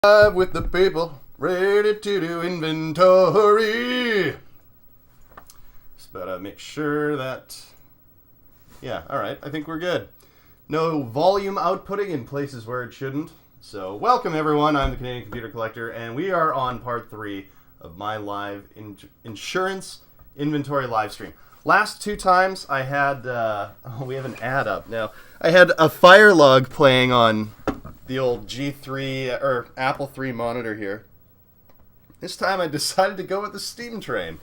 With the people ready to do inventory. Just better make sure that. Yeah, alright, I think we're good. No volume outputting in places where it shouldn't. So, welcome everyone, I'm the Canadian Computer Collector, and we are on part 3 of my live insurance inventory live stream. Last 2 times I had, we have an ad up now. I had a fire log playing on the old G3 or Apple III monitor here. This time I decided to go with the steam train.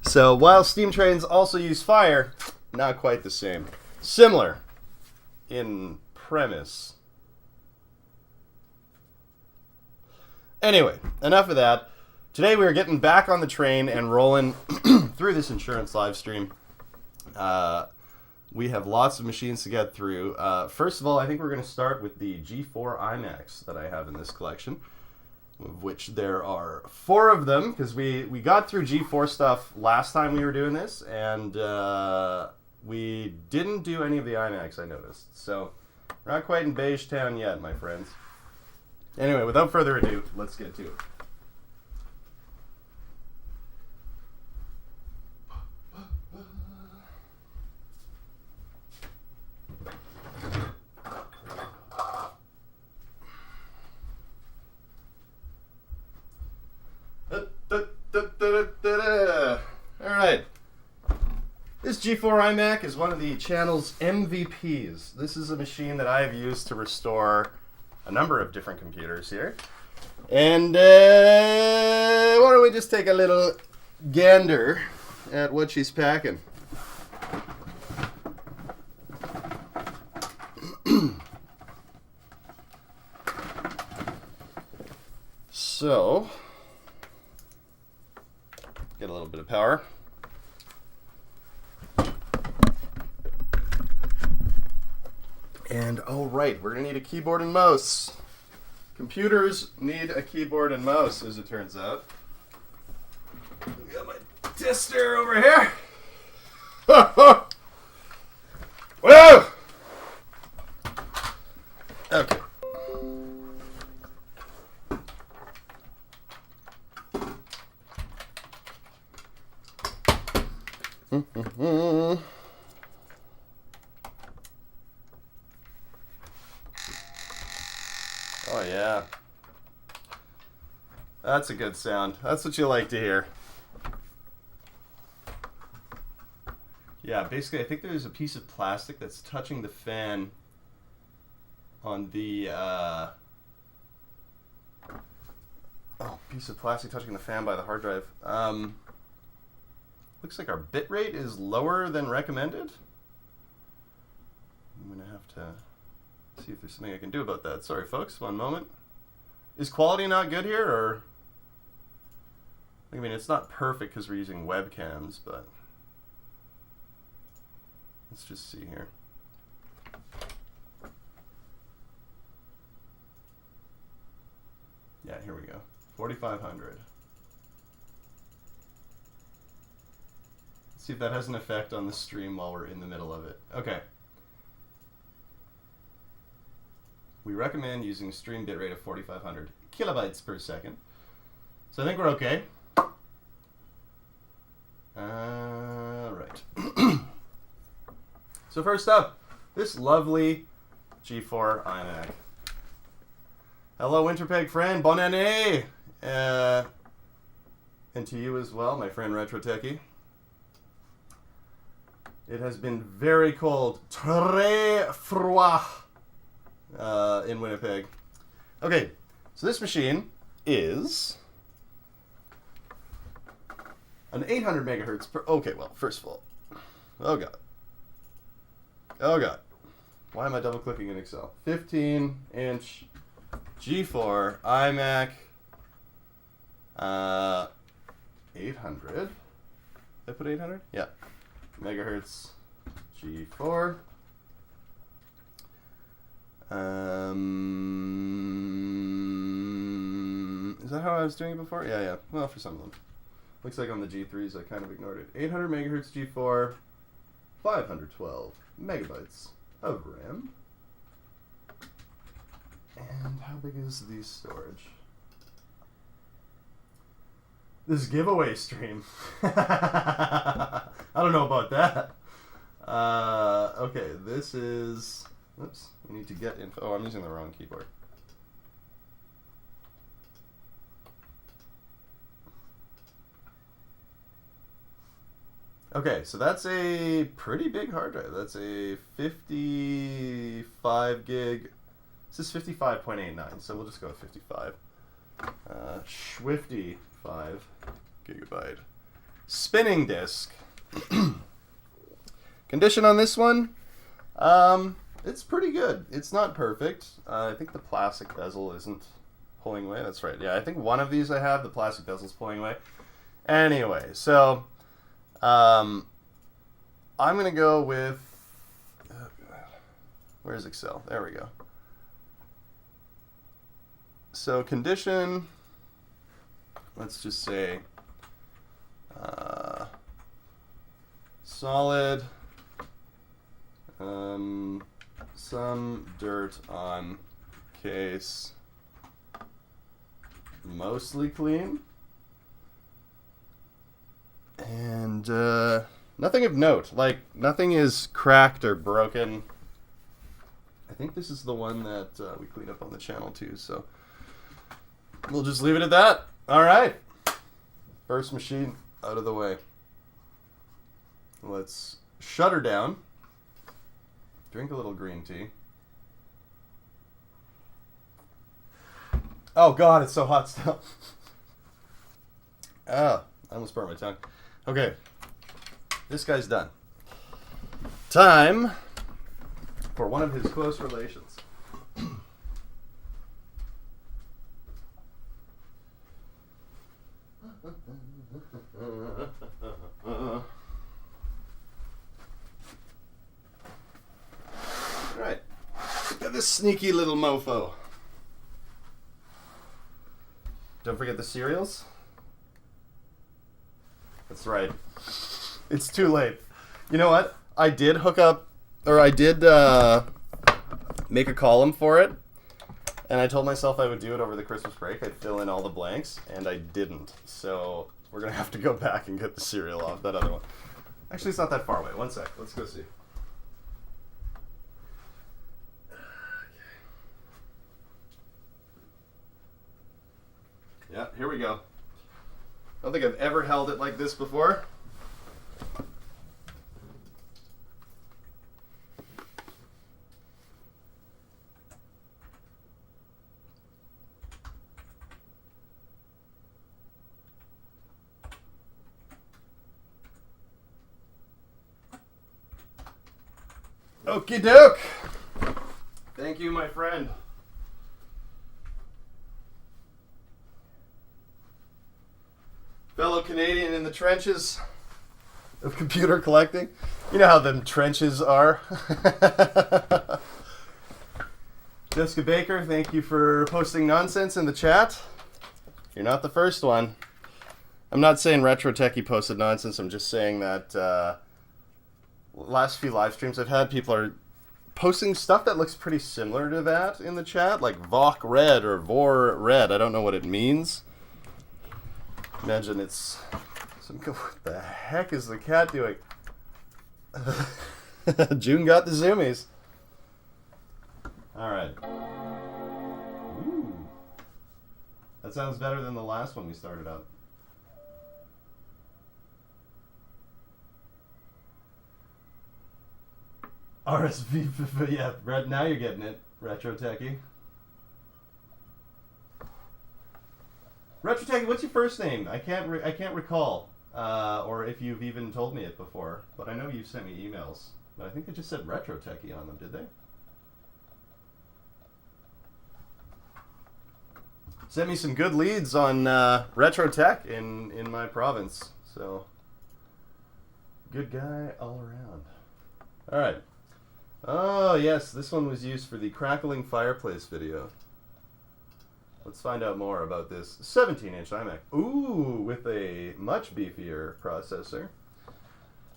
So while steam trains also use fire, not quite the same. Similar in premise. Anyway, enough of that. Today we are getting back on the train and rolling through this insurance live stream. We have lots of machines to get through. First of all, I think we're going to start with the G4 Imacs that I have in this collection, of which there are 4 of them, because we got through G4 stuff last time we were doing this, and we didn't do any of the Imacs, I noticed. So, we're not quite in Beige Town yet, my friends. Anyway, without further ado, let's get to it. Alright. This G4 iMac is one of the channel's MVPs. This is a machine that I have used to restore a number of different computers here. And why don't we just take a little gander at what she's packing. So, get a little bit of power. And, oh right, we're going to need a keyboard and mouse. Computers need a keyboard and mouse, as it turns out. I got my tester over here. Whoa! Okay. Oh yeah. That's a good sound. That's what you like to hear. Yeah, basically I think there's a piece of plastic that's touching the fan on the piece of plastic touching the fan by the hard drive. Looks like our bitrate is lower than recommended. I'm going to have to see if there's something I can do about that. Sorry, folks. One moment. Is quality not good here, or? I mean, it's not perfect because we're using webcams, but let's just see here. Yeah, here we go. 4,500. See if that has an effect on the stream while we're in the middle of it. Okay. We recommend using stream bitrate of 4,500 kilobytes per second. So I think we're okay. Right. So first up, this lovely G4 iMac. Hello, Winterpeg friend. Bonne année! And to you as well, my friend Retro Techie. It has been very cold. Très froid in Winnipeg. Okay, so this machine is an 800 megahertz per... Okay, well, first of all... Oh, God. Oh, God. Why am I double-clicking in Excel? 15-inch G4 iMac 800. Did I put 800? Yeah. Megahertz G4. Is that how I was doing it before? Yeah. Well, for some of them. Looks like on the G3s I kind of ignored it. 800 megahertz G4, 512 megabytes of RAM. And how big is the storage? This giveaway stream. I don't know about that. Okay, this is... Oops, we need to get info. Oh, I'm using the wrong keyboard. Okay, so that's a pretty big hard drive. That's a 55 gig. This is 55.89, so we'll just go with 55. Schwifty 5 gigabyte. Spinning disk. Condition on this one, it's pretty good. It's not perfect. I think the plastic bezel isn't pulling away. That's right. Yeah, I think one of these I have, the plastic bezel's pulling away. Anyway, so... I'm going to go with, where's Excel? There we go. So condition, let's just say solid, some dirt on case, mostly clean. And nothing of note. Like, nothing is cracked or broken. I think this is the one that we cleaned up on the channel too, so we'll just leave it at that. All right. First machine out of the way. Let's shut her down. Drink a little green tea. Oh, God, it's so hot still. I almost burnt my tongue. Okay, this guy's done. Time for one of his close relations. All right, look at this sneaky little mofo. Don't forget the cereals. That's right. It's too late. You know what? I did hook up, or I did make a column for it, and I told myself I would do it over the Christmas break. I'd fill in all the blanks, and I didn't. So we're going to have to go back and get the cereal off that other one. Actually, it's not that far away. One sec. Let's go see. Yeah, here we go. I don't think I've ever held it like this before. Okie doke. Thank you, my friend. Fellow Canadian in the trenches of computer collecting. You know how them trenches are. Jessica Baker, thank you for posting nonsense in the chat. You're not the first one. I'm not saying Retro Techie posted nonsense. I'm just saying that last few live streams I've had, people are posting stuff that looks pretty similar to that in the chat, like Voc Red or Vor Red. I don't know what it means. Imagine it's some. What the heck is the cat doing? June got the zoomies. All right. Ooh. That sounds better than the last one we started up. RSV, yeah, Red. Now you're getting it, Retro Techie. Retro Techie, what's your first name? I can't recall, or if you've even told me it before. But I know you've sent me emails. But I think they just said Retro Techie on them, did they? Sent me some good leads on Retro Tech in my province. So, good guy all around. All right. Oh, yes, this one was used for the crackling fireplace video. Let's find out more about this 17-inch iMac. Ooh, with a much beefier processor.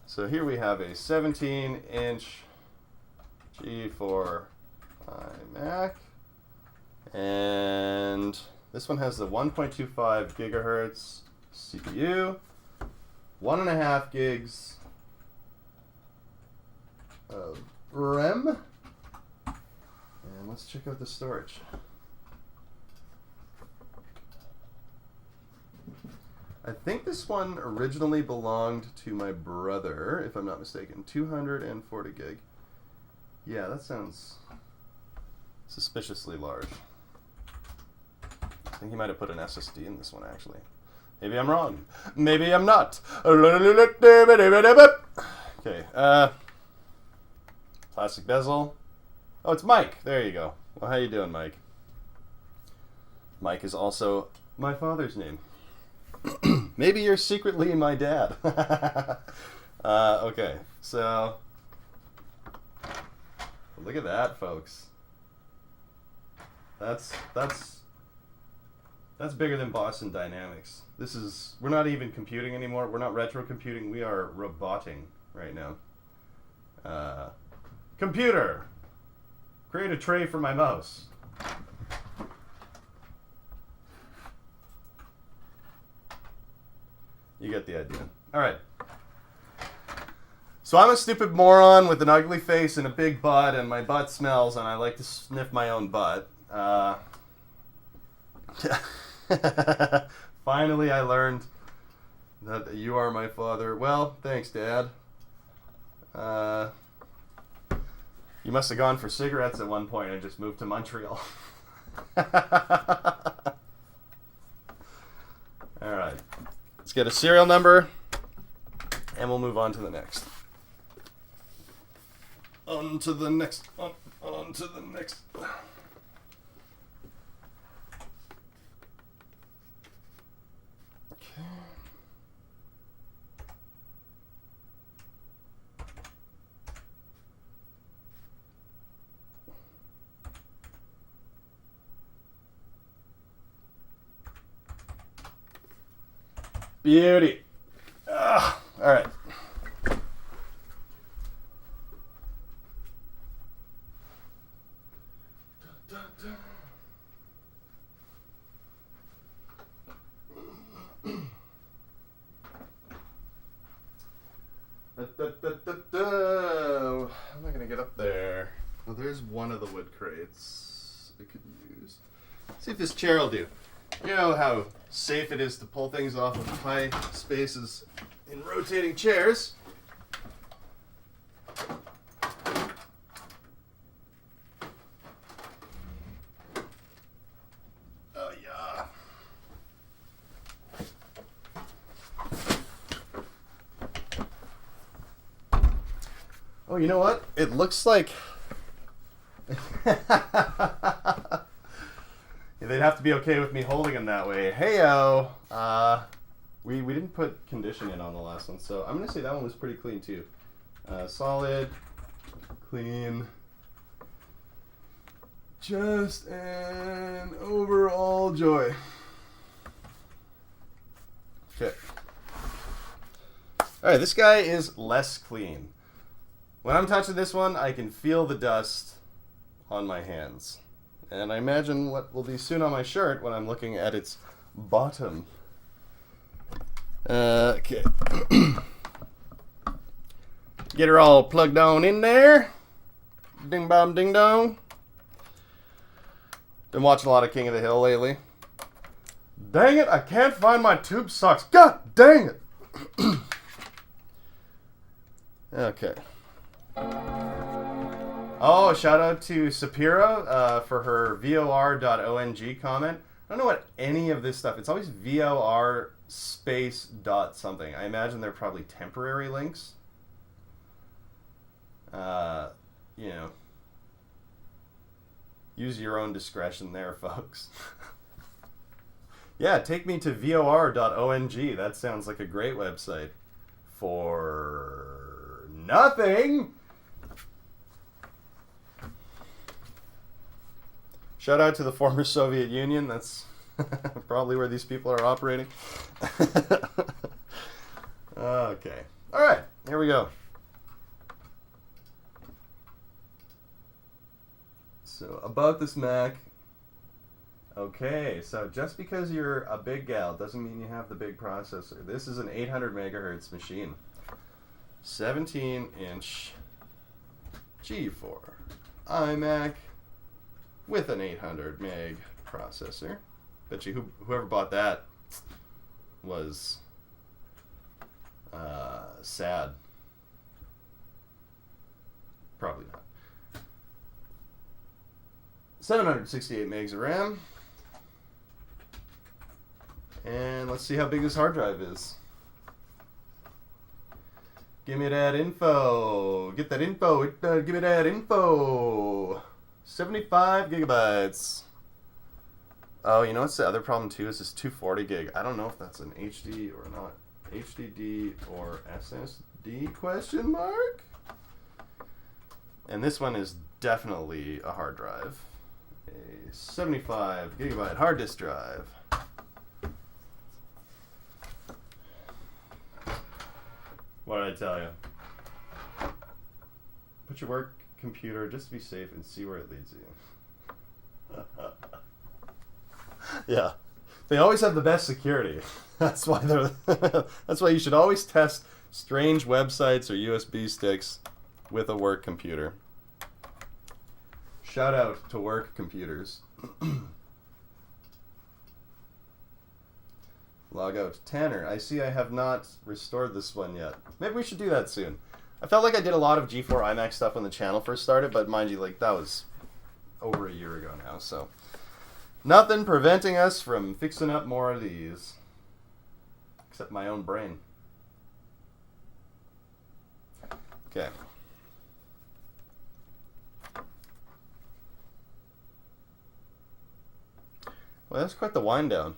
So here we have a 17-inch G4 iMac. And this one has the 1.25 gigahertz CPU, 1.5 gigs of RAM, and let's check out the storage. I think this one originally belonged to my brother, if I'm not mistaken. 240 gig. Yeah, that sounds suspiciously large. I think he might have put an SSD in this one, actually. Maybe I'm wrong. Maybe I'm not. Okay, plastic bezel. Oh, it's Mike. There you go. Well, how you doing, Mike? Mike is also my father's name. Maybe you're secretly my dad. Okay, so look at that, folks. That's bigger than Boston Dynamics. We're not even computing anymore. We're not retro computing. We are roboting right now. Computer, create a tray for my mouse. You get the idea. All right. So I'm a stupid moron with an ugly face and a big butt, and my butt smells, and I like to sniff my own butt. Finally, I learned that you are my father. Well, thanks, Dad. You must have gone for cigarettes at one point and just moved to Montreal. All right. Let's get a serial number, and we'll move on to the next. On to the next. On to the next. Okay. Beauty. All right. I'm not gonna get up there. Well, there's one of the wood crates I could use. See if this chair will do. You know how safe it is to pull things off of high spaces in rotating chairs. Oh, yeah. Oh, you know what? It looks like... They'd have to be okay with me holding them that way. Heyo! We didn't put condition in on the last one, so I'm going to say that one was pretty clean too. Solid, clean. Just an overall joy. Okay. Alright, this guy is less clean. When I'm touching this one, I can feel the dust on my hands. And I imagine what will be soon on my shirt when I'm looking at its bottom. Okay. Get her all plugged on in there. Ding bom ding dong. Been watching a lot of King of the Hill lately. Dang it, I can't find my tube socks. God dang it. Okay. Oh, shout out to Sapira for her vor.ong comment. I don't know what any of this stuff. It's always vor space dot something. I imagine they're probably temporary links. You know, use your own discretion there, folks. Yeah, take me to vor.ong. That sounds like a great website. For nothing. Shout out to the former Soviet Union. That's probably where these people are operating. Okay. All right. Here we go. So about this Mac, Okay, so just because you're a big gal doesn't mean you have the big processor. This is an 800 megahertz machine. 17-inch G4 Imac with an 800 meg processor. Bet you whoever bought that was sad. Probably not. 768 megs of RAM. And let's see how big this hard drive is. Give me that info. Get that info. Give me that info. 75 gigabytes. Oh, you know what's the other problem too? Is this 240 gig. I don't know if that's an HD or not. HDD or SSD question mark? And this one is definitely a hard drive. A 75 gigabyte hard disk drive. What did I tell you? Put your work computer just to be safe and see where it leads you. Yeah. They always have the best security. That's why they're that's why you should always test strange websites or USB sticks with a work computer. Shout out to work computers. Log out. Tanner, I see I have not restored this one yet. Maybe we should do that soon. I felt like I did a lot of G4 Imac stuff when the channel first started, but mind you, like that was over a year ago now, so nothing preventing us from fixing up more of these. Except my own brain. Okay. Well, that's quite the wind down.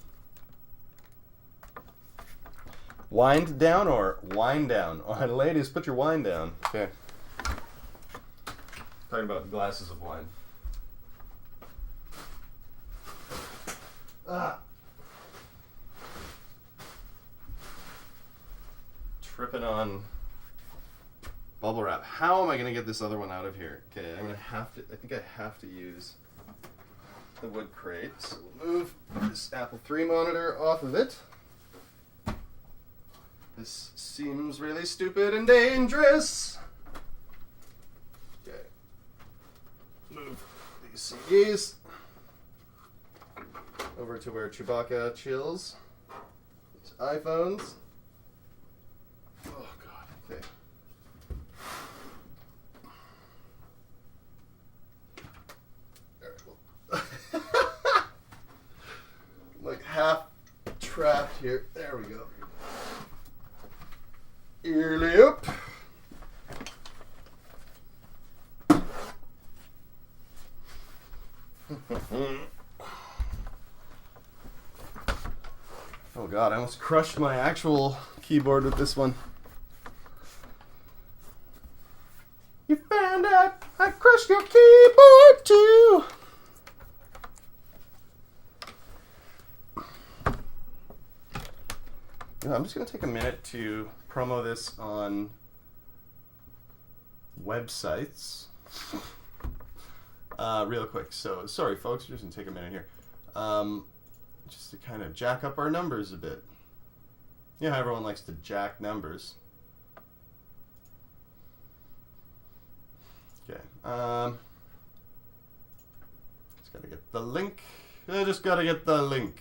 Wind down or wind down? All right, ladies, put your wine down. Okay. Talking about glasses of wine. Ah. Tripping on bubble wrap. How am I going to get this other one out of here? Okay, I'm going to have to, I think I have to use the wood crate. So we'll move this Apple III monitor off of it. This seems really stupid and dangerous. Okay. Move these CDs over to where Chewbacca chills. These iPhones. Oh God, okay. Like half trapped here. There we go. Ear loop. Oh God, I almost crushed my actual keyboard with this one. You found out I crushed your keyboard too. I'm just going to take a minute to promo this on websites real quick. So, sorry folks, just going to take a minute here. Just to kind of jack up our numbers a bit. You know how everyone likes to jack numbers. Okay. Just got to get the link. I just got to get the link.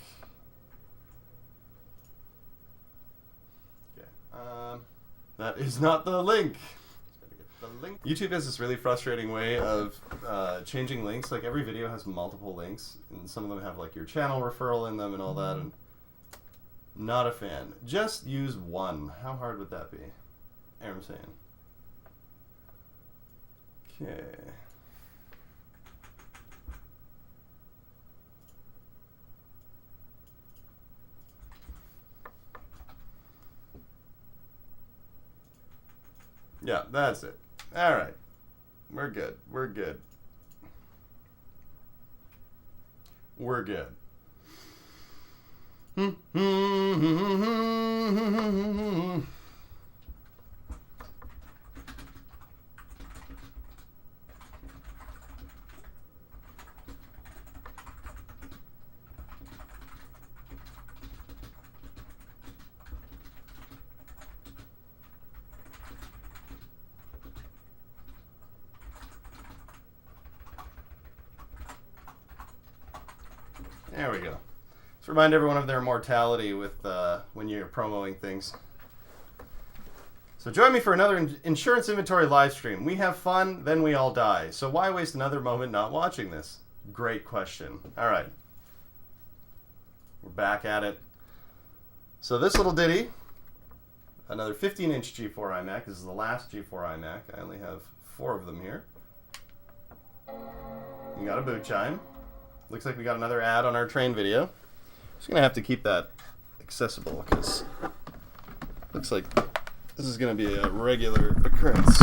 That is not the link. YouTube has this really frustrating way of changing links. Like every video has multiple links, and some of them have like your channel referral in them and all that. And not a fan. Just use one. How hard would that be? You know what I'm saying? Okay. Yeah, that's it. All right. We're good. We're good. We're good. There we go. Let's remind everyone of their mortality with when you're promoting things. So join me for another insurance inventory live stream. We have fun, then we all die. So why waste another moment not watching this? Great question. All right. We're back at it. So this little ditty, another 15-inch G4 iMac. This is the last G4 iMac. I only have 4 of them here. We got a boot chime. Looks like we got another ad on our train video. Just going to have to keep that accessible because looks like this is going to be a regular occurrence.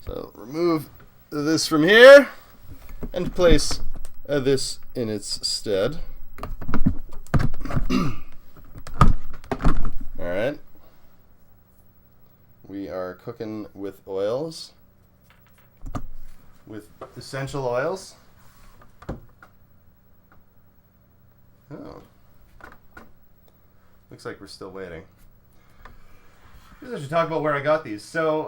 So remove this from here and place this in its stead. Alright. We are cooking with oils. With essential oils. Oh. Looks like we're still waiting. I should talk about where I got these. So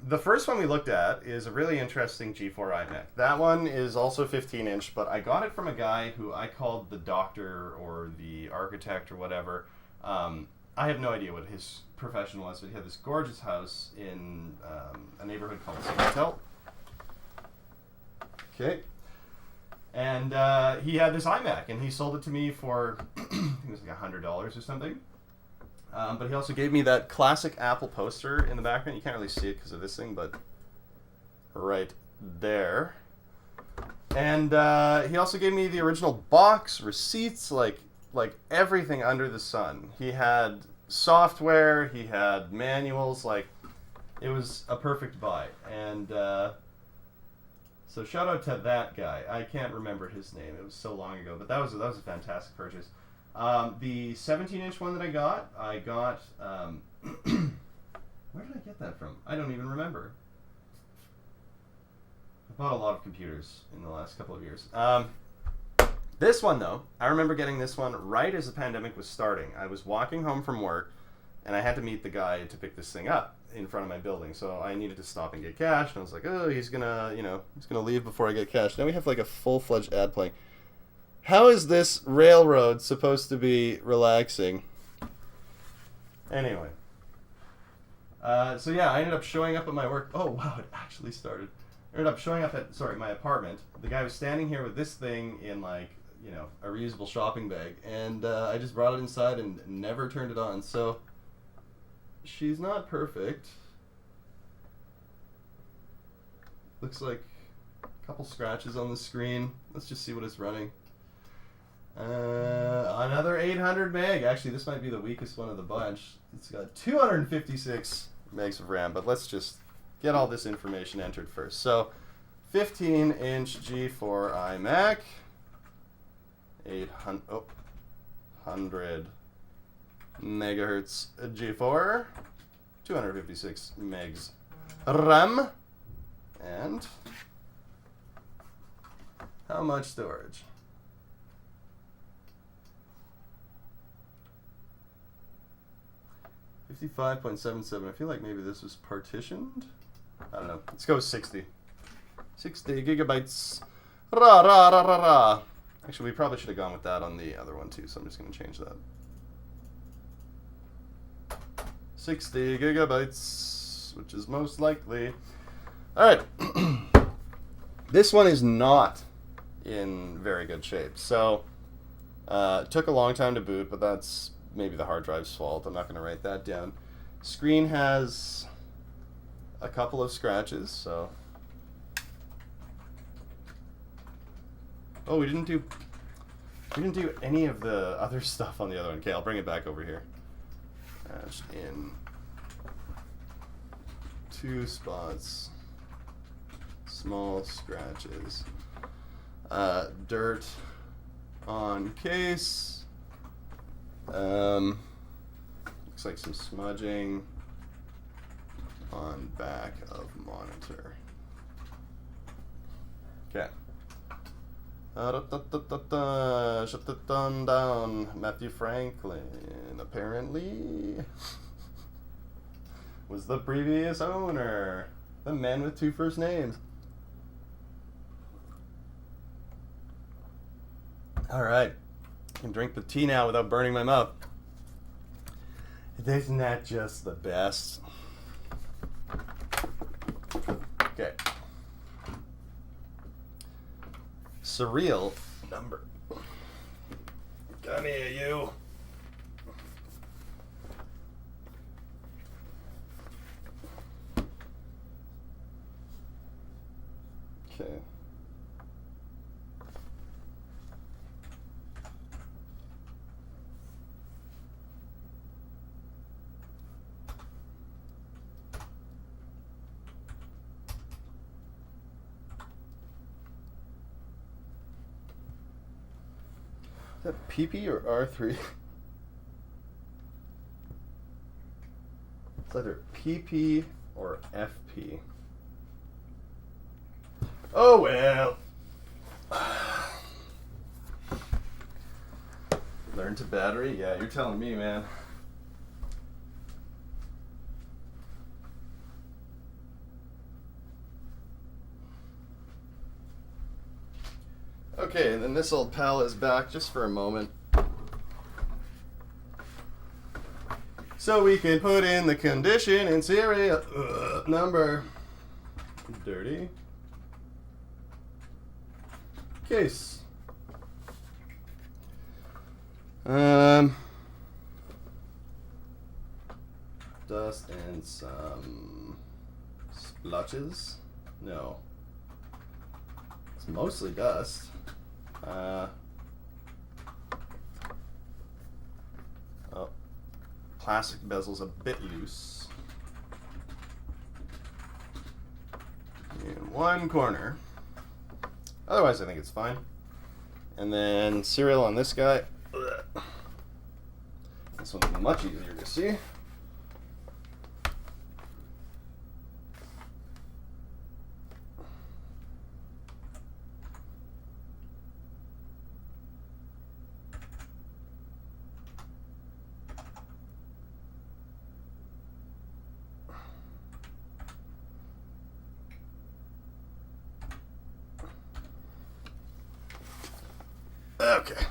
the first one we looked at is a really interesting G4 iMac. That one is also 15-inch, but I got it from a guy who I called the doctor or the architect or whatever. I have no idea what his profession was, but he had this gorgeous house in a neighborhood called Hotel. Okay. And he had this iMac, and he sold it to me for, I think it was like $100 or something. But he also gave me that classic Apple poster in the background. You can't really see it because of this thing, but right there. And he also gave me the original box, receipts, like everything under the sun. He had software, he had manuals, like it was a perfect buy. And so shout out to that guy. I can't remember his name. It was so long ago, but that was a fantastic purchase. The 17-inch one that I got, where did I get that from? I don't even remember. I bought a lot of computers in the last couple of years. This one, though, I remember getting this one right as the pandemic was starting. I was walking home from work, and I had to meet the guy to pick this thing up in front of my building. So I needed to stop and get cash, and I was like, oh, he's gonna leave before I get cash. Now we have like a full-fledged ad playing. How is this railroad supposed to be relaxing? Anyway. So yeah, I ended up showing up at my work. Oh, wow, it actually started. I ended up showing up at, my apartment. The guy was standing here with this thing in, like, a reusable shopping bag. And I just brought it inside and never turned it on. So she's not perfect. Looks like a couple scratches on the screen. Let's just see what it's running. Another 800 meg. Actually, this might be the weakest one of the bunch. It's got 256 megs of RAM, but let's just get all this information entered first. So, 15-inch G4 iMac, 100 megahertz G4, 256 megs RAM, and how much storage? 55.77. I feel like maybe this was partitioned. I don't know. Let's go with 60. 60 gigabytes. Rah, rah, rah, rah, rah. Actually, we probably should have gone with that on the other one too, so I'm just going to change that. 60 gigabytes, which is most likely. Alright. This one is not in very good shape. So, it took a long time to boot, but that's maybe the hard drive's fault. I'm not going to write that down. Screen has a couple of scratches, so. Oh, we didn't do any of the other stuff on the other one. Okay, I'll bring it back over here. Just in 2 spots. Small scratches. Dirt on case. Looks like some smudging on back of monitor. Okay. Shut the down. Matthew Franklin apparently was the previous owner. The man with 2 first names. All right. I can drink the tea now without burning my mouth. Isn't that just the best? Okay. Surreal number. Come here, you. Okay. Is that PP or R3? It's either PP or FP. Oh well. Learn to battery? Yeah, you're telling me, man. Okay, and then this old pal is back just for a moment. So we can put in the condition and serial number. Dirty. Case. Dust and some splotches. No. It's mostly dust. Oh, plastic bezel's a bit loose. In one corner. Otherwise, I think it's fine. And then serial on this guy. This one's much easier to see. Okay.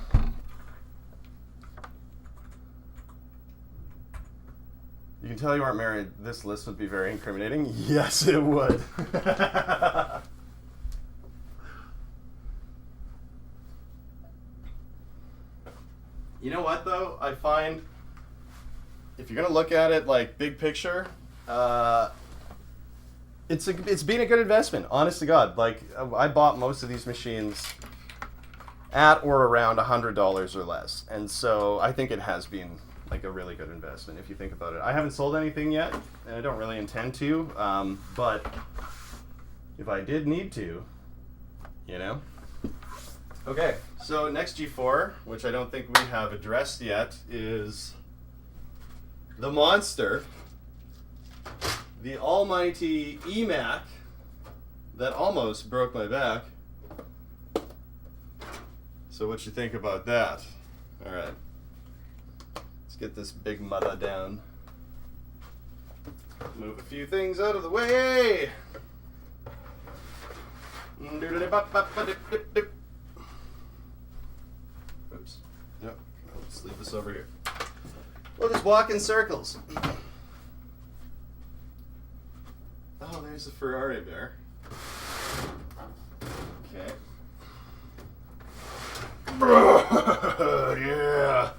You can tell you aren't married. This list would be very incriminating. Yes, it would. You know what, though? I find if you're going to look at it like big picture, it's been a good investment, honest to God. Like, I bought most of these machines at or around $100 or less, and so I think it has been like a really good investment if you think about it. I haven't sold anything yet, and I don't really intend to, but if I did need to, you know. Okay, so next G4, which I don't think we have addressed yet, is the monster, the almighty Imac that almost broke my back. So what you think about that? All right, let's get this big mother down. Move a few things out of the way. Oops. Yep. Let's leave this over here. We'll just walk in circles. Oh, there's a Ferrari bear. Okay. Yeah.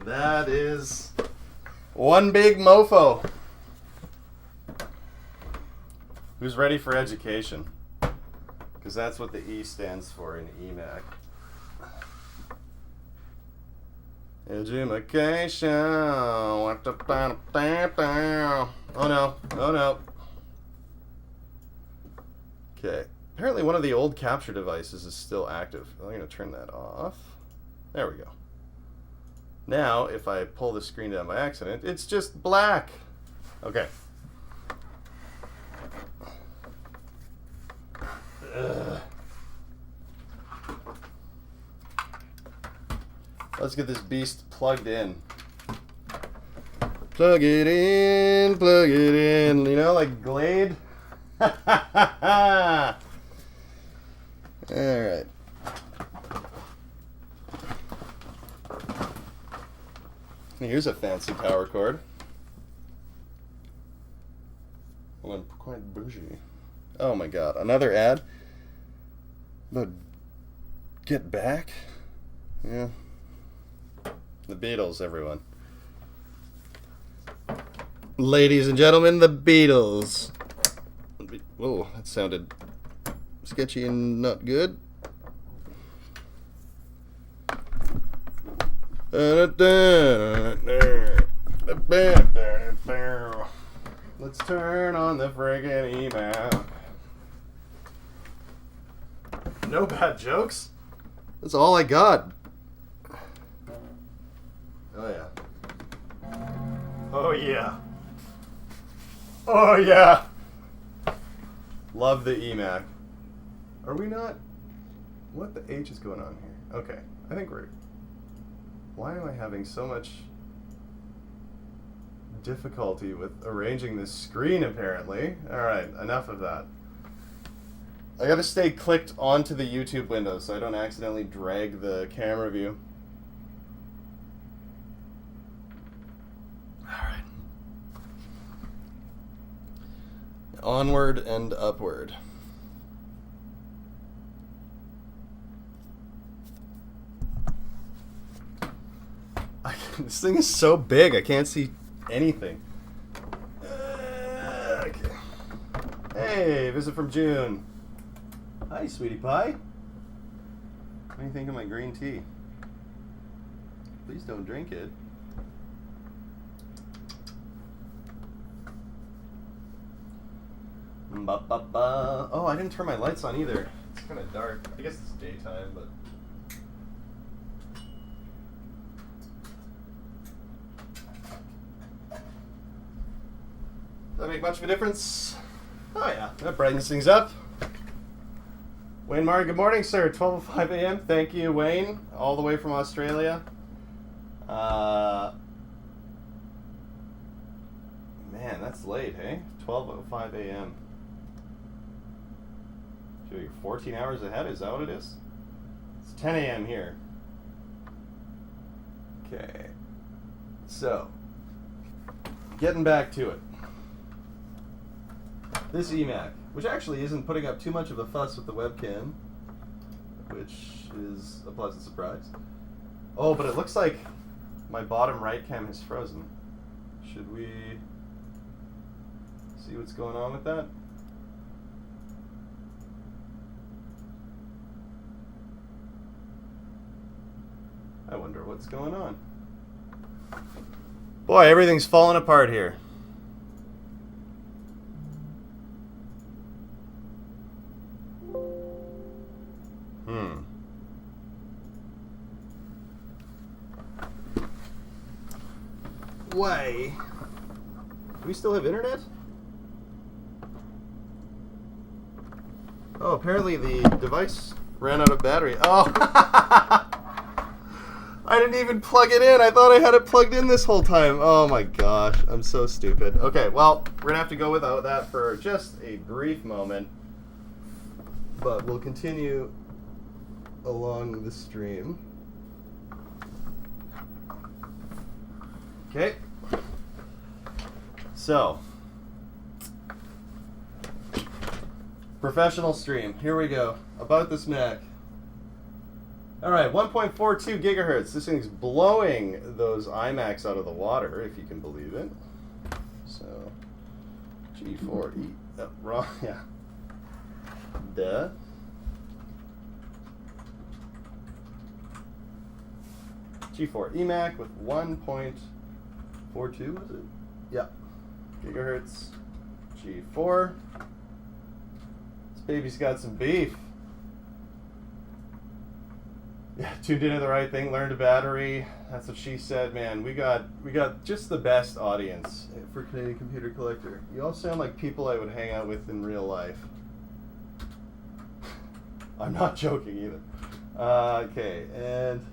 That is one big mofo. Who's ready for education? Because that's what the E stands for in Emac. Education. Oh no. Oh no. Okay. Apparently one of the old capture devices is still active. I'm going to turn that off. There we go. Now, if I pull the screen down by accident, it's just black. Okay. Ugh. Let's get this beast plugged in. Plug it in, plug it in. You know, like Glade? Alright. Here's a fancy power cord. Well, I'm quite bougie. Oh my god, another ad? But Get Back? Yeah. The Beatles, everyone. Ladies and gentlemen, the Beatles. Whoa, that sounded sketchy and not good. Let's turn on the friggin' Imac. No bad jokes? That's all I got. Oh yeah. Oh yeah. Oh yeah. Love the Imac. Are we not? What the H is going on here? Okay, I think we're... Why am I having so much difficulty with arranging this screen, apparently? Alright, enough of that. I gotta stay clicked onto the YouTube window so I don't accidentally drag the camera view. Alright. Onward and upward. This thing is so big, I can't see anything. Okay. Hey, visit from June. Hi, sweetie pie. What do you think of my green tea? Please don't drink it. Ba-ba-ba. Oh, I didn't turn my lights on either. It's kind of dark. I guess it's daytime, but... Does that make much of a difference? Oh yeah, that brightens things up. Wayne Martin, good morning, sir. 12:05 a.m. Thank you, Wayne, all the way from Australia. Man, that's late, hey? 12:05 a.m. So you're 14 hours ahead, is that what it is? It's 10 a.m. here. Okay. So, getting back to it. This Imac, which actually isn't putting up too much of a fuss with the webcam, which is a pleasant surprise. Oh, but it looks like my bottom right cam is frozen. Should we see what's going on with that? I wonder what's going on. Boy, everything's falling apart here. Way. Do we still have internet? Oh, apparently the device ran out of battery. Oh! I didn't even plug it in. I thought I had it plugged in this whole time. Oh my gosh, I'm so stupid. Okay, well, we're gonna have to go without that for just a brief moment. But we'll continue along the stream. Okay. So, professional stream. Here we go. About this Mac. Alright, 1.42 gigahertz. This thing's blowing those Imacs out of the water, if you can believe it. So, G4 wrong, yeah. Duh. G4 Imac with 1.42, was it? Yeah. Gigahertz. G4. This baby's got some beef. Yeah, tuned into the right thing, learned a battery. That's what she said, man. We got just the best audience for Canadian Computer Collector. You all sound like people I would hang out with in real life. I'm not joking either. Okay, and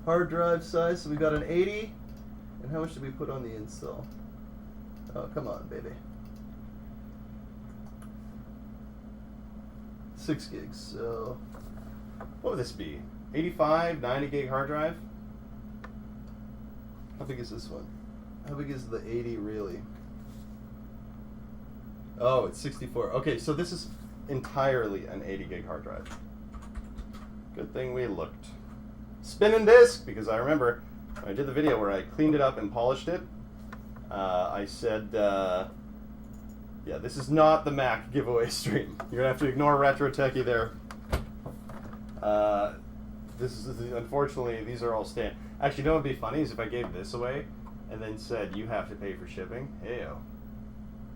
hard drive size, so we got an 80. And how much did we put on the install? Oh, come on, baby. 6 gigs. So what would this be? 85, 90 gig hard drive? How big is this one? How big is the 80 really? Oh, it's 64. Okay, so this is entirely an 80 gig hard drive. Good thing we looked. Spinning disk, because I remember when I did the video where I cleaned it up and polished it, I said, yeah, this is not the Mac giveaway stream. You're gonna have to ignore Retro Techie there. Unfortunately, these are all stand. Actually, you know what would be funny is if I gave this away and then said you have to pay for shipping. Heyo,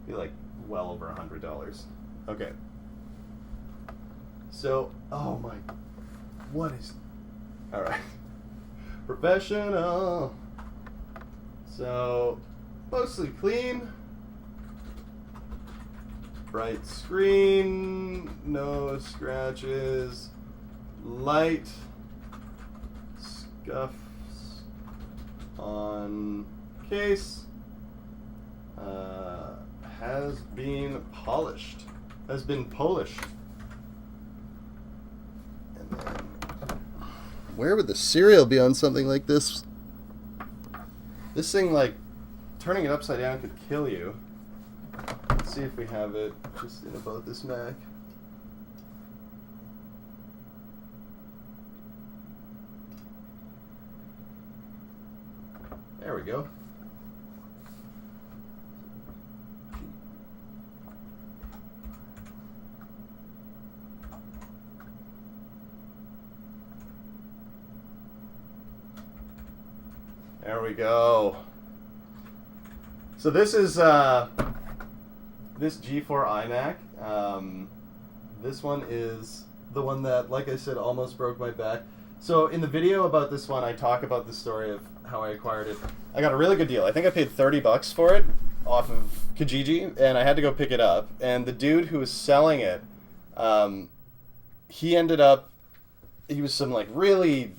be like well over $100. Okay. So, oh my, what is? All right, professional. So, mostly clean. Bright screen, no scratches, light scuffs on case, has been polished, has been polished. And then, where would the serial be on something like this? This thing, like, turning it upside down could kill you. Let's see if we have it just in about this Mac. There we go. There we go. So this is this G4 iMac. This one is the one that, like I said, almost broke my back. So in the video about this one, I talk about the story of how I acquired it. I got a really good deal. I think I paid $30 for it off of Kijiji, and I had to go pick it up. And the dude who was selling it, he ended up, he was some like really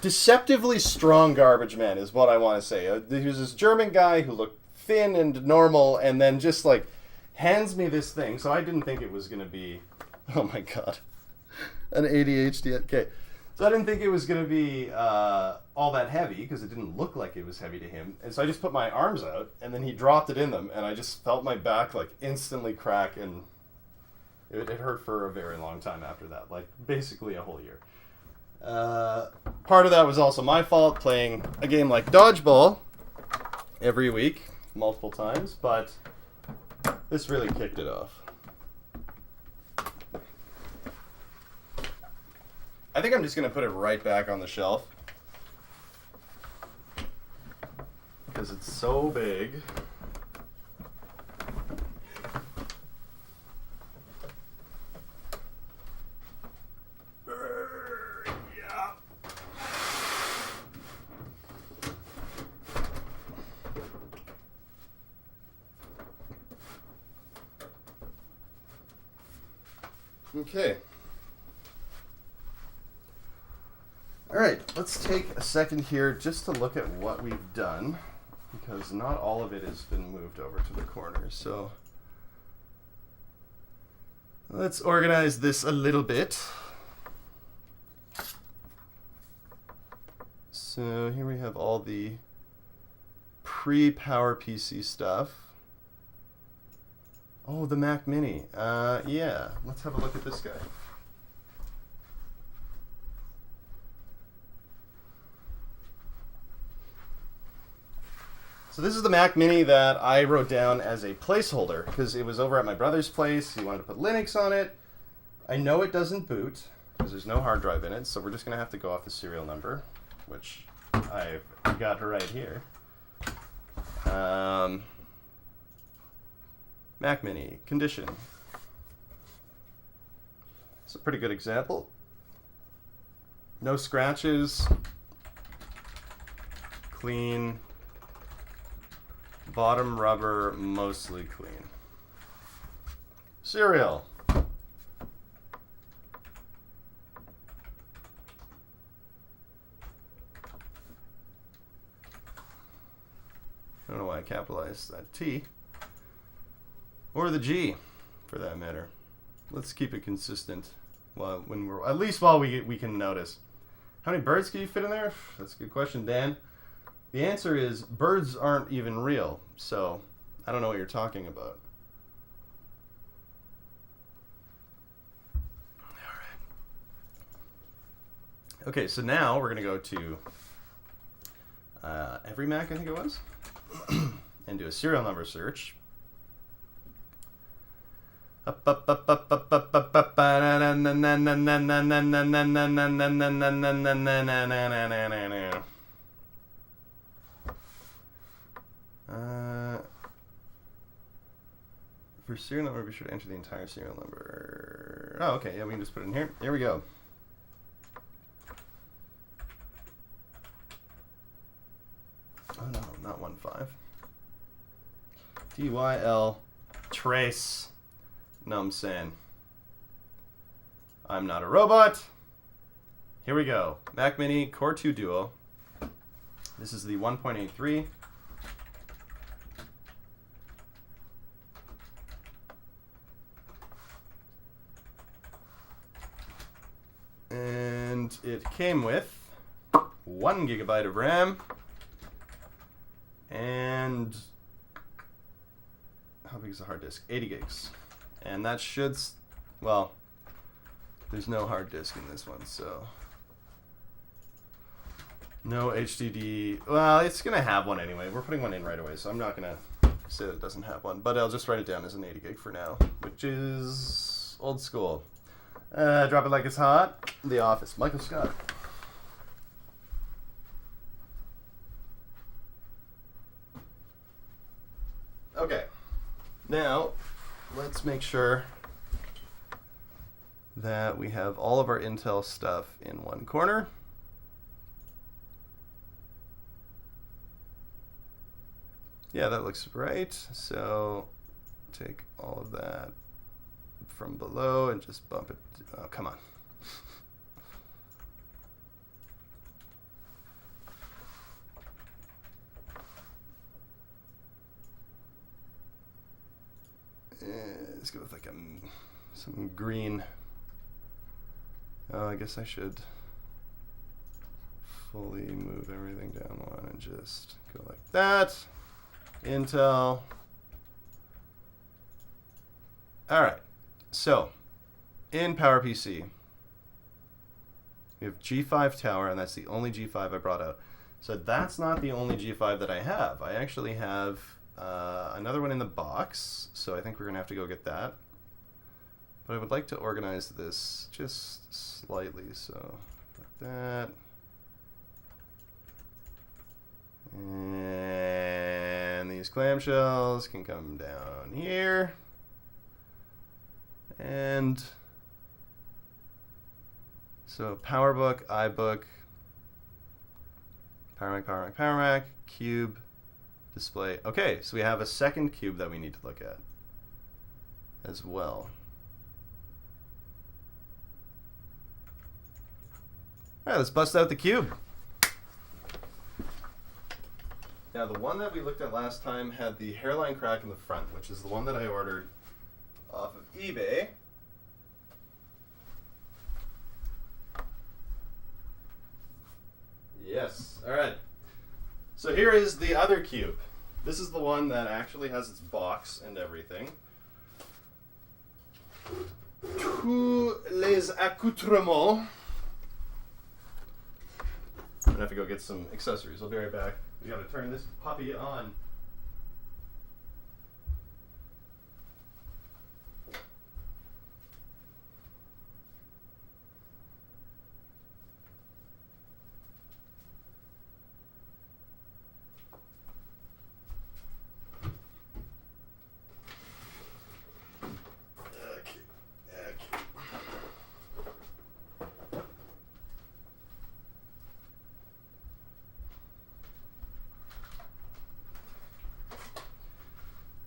deceptively strong garbage man is what I want to say. He was this German guy who looked thin and normal, and then just like hands me this thing. So I didn't think it was going to be, oh my god, an ADHD. Okay, so I didn't think it was going to be all that heavy because it didn't look like it was heavy to him. And so I just put my arms out, and then he dropped it in them, and I just felt my back like instantly crack, and it hurt for a very long time after that, like basically a whole year. Part of that was also my fault, playing a game like Dodgeball every week, multiple times, but this really kicked it off. I think I'm just going to put it right back on the shelf because it's so big. Okay. All right, let's take a second here just to look at what we've done, because not all of it has been moved over to the corner. So let's organize this a little bit. So here we have all the pre-PowerPC stuff. Oh, the Mac Mini. Yeah, let's have a look at this guy. So this is the Mac Mini that I wrote down as a placeholder because it was over at my brother's place. He wanted to put Linux on it. I know it doesn't boot because there's no hard drive in it, so we're just going to have to go off the serial number, which I've got right here. Mac Mini, condition. It's a pretty good example. No scratches. Clean. Bottom rubber, mostly clean. Serial. I don't know why I capitalized that T. Or the G, for that matter. let's keep it consistent. Well, when we're at least while we can notice. How many birds can you fit in there? That's a good question, Dan. The answer is birds aren't even real, so I don't know what you're talking about. All right. Okay, so now we're gonna go to every Mac, I think it was, and do a serial number search. For serial number, be sure to enter the entire serial number. Oh, okay, yeah, we can just put it in here. Here we go. Oh no, not 1.5. DYL trace. No, I'm saying. I'm not a robot. Here we go. Mac Mini Core 2 Duo. This is the 1.83. And it came with 1 GB of RAM and how big is the hard disk? 80 gigs. And that should, well, there's no hard disk in this one, so no HDD. Well, it's gonna have one anyway. We're putting one in right away, so I'm not gonna say that it doesn't have one, but I'll just write it down as an 80 gig for now, which is old school. Drop it like it's hot. The Office. Michael Scott. Okay. Now, let's make sure that we have all of our Intel stuff in one corner. Yeah, that looks right. So take all of that from below and just bump it. Oh, come on. Let's go with like some green. Oh, I guess I should fully move everything down one and just go like that. Intel. All right. So, in PowerPC, we have G5 Tower, and that's the only G5 I brought out. So that's not the only G5 that I have. I actually have another one in the box, so I think we're going to have to go get that. But I would like to organize this just slightly, so like that. And these clamshells can come down here. And so PowerBook, iBook, Power Mac, Cube, display. Okay, so we have a second cube that we need to look at as well. All right, let's bust out the cube. Now, the one that we looked at last time had the hairline crack in the front, which is the one that I ordered off of eBay. Yes, all right. So here is the other cube. This is the one that actually has its box and everything. Tous les accoutrements. I'm gonna have to go get some accessories. I'll be right back. We gotta turn this puppy on.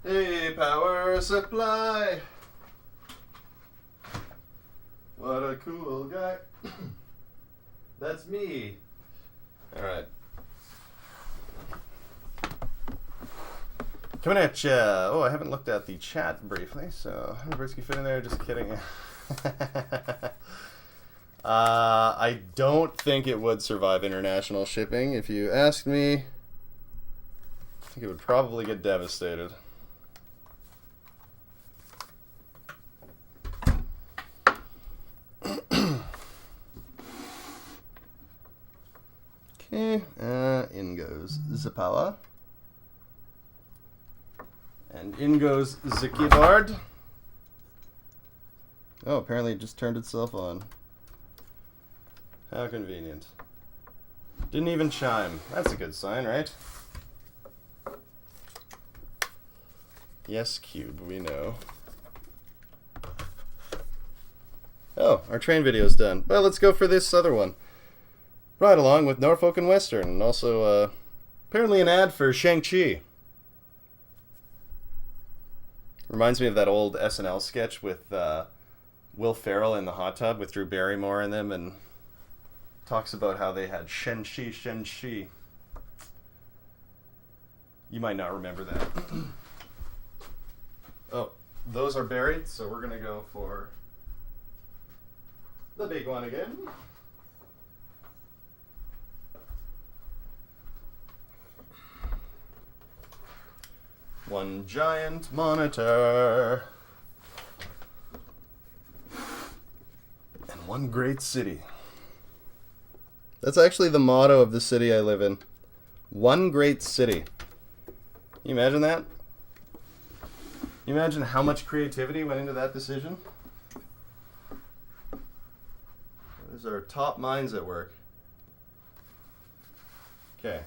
Hey, power supply. What a cool guy. That's me. All right. Coming at ya. Oh, I haven't looked at the chat briefly, so Brisky fit in there. Just kidding. I don't think it would survive international shipping. If you asked me, I think it would probably get devastated. Okay, in goes the power. And in goes the keyboard. Oh, apparently it just turned itself on. How convenient. Didn't even chime. That's a good sign, right? Yes, Cube, we know. Oh, our train video's done. Well, let's go for this other one. Right along with Norfolk and Western, and also apparently an ad for Shang-Chi. Reminds me of that old SNL sketch with Will Ferrell in the hot tub with Drew Barrymore in them, and talks about how they had Shang-Chi, Shang-Chi. You might not remember that. Oh, those are buried, so we're going to go for the big one again. One giant monitor. And one great city. That's actually the motto of the city I live in. One great city. Can you imagine that? Can you imagine how much creativity went into that decision? Those are top minds at work. Okay.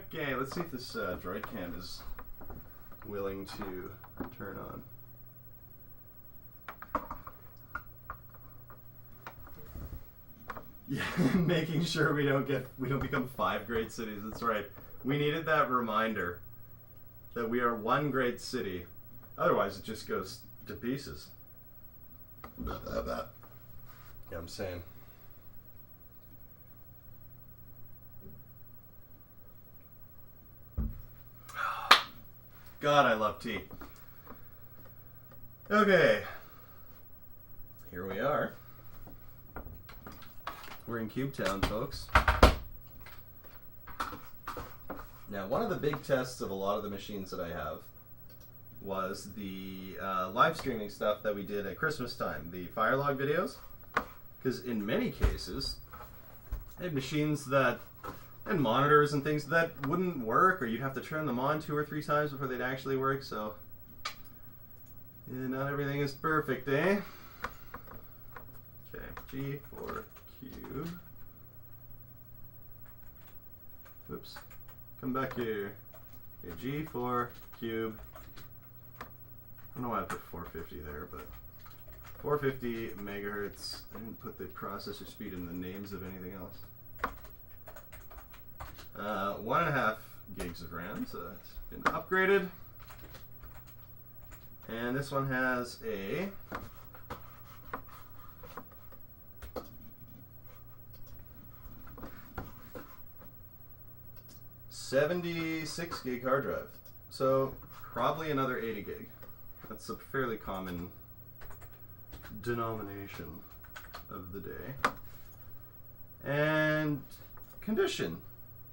Okay, let's see if this droid cam is willing to turn on. Yeah, making sure we don't become 5 great cities. That's right. We needed that reminder that we are one great city. Otherwise, it just goes to pieces. Yeah, I'm saying. God, I love tea. Okay. Here we are. We're in Cubetown, folks. Now, one of the big tests of a lot of the machines that I have was the live streaming stuff that we did at Christmas time, the Firelog videos. Because in many cases, I had machines that and monitors and things that wouldn't work, or you'd have to turn them on 2 or 3 times before they'd actually work, so yeah, not everything is perfect, eh? Okay, G4 cube. Whoops. Come back here. Okay, G4 cube. I don't know why I put 450 there, but 450 megahertz. I didn't put the processor speed in the names of anything else. 1.5 gigs of RAM, so it's been upgraded. And this one has a 76 gig hard drive. So probably another 80 gig. That's a fairly common denomination of the day. And condition.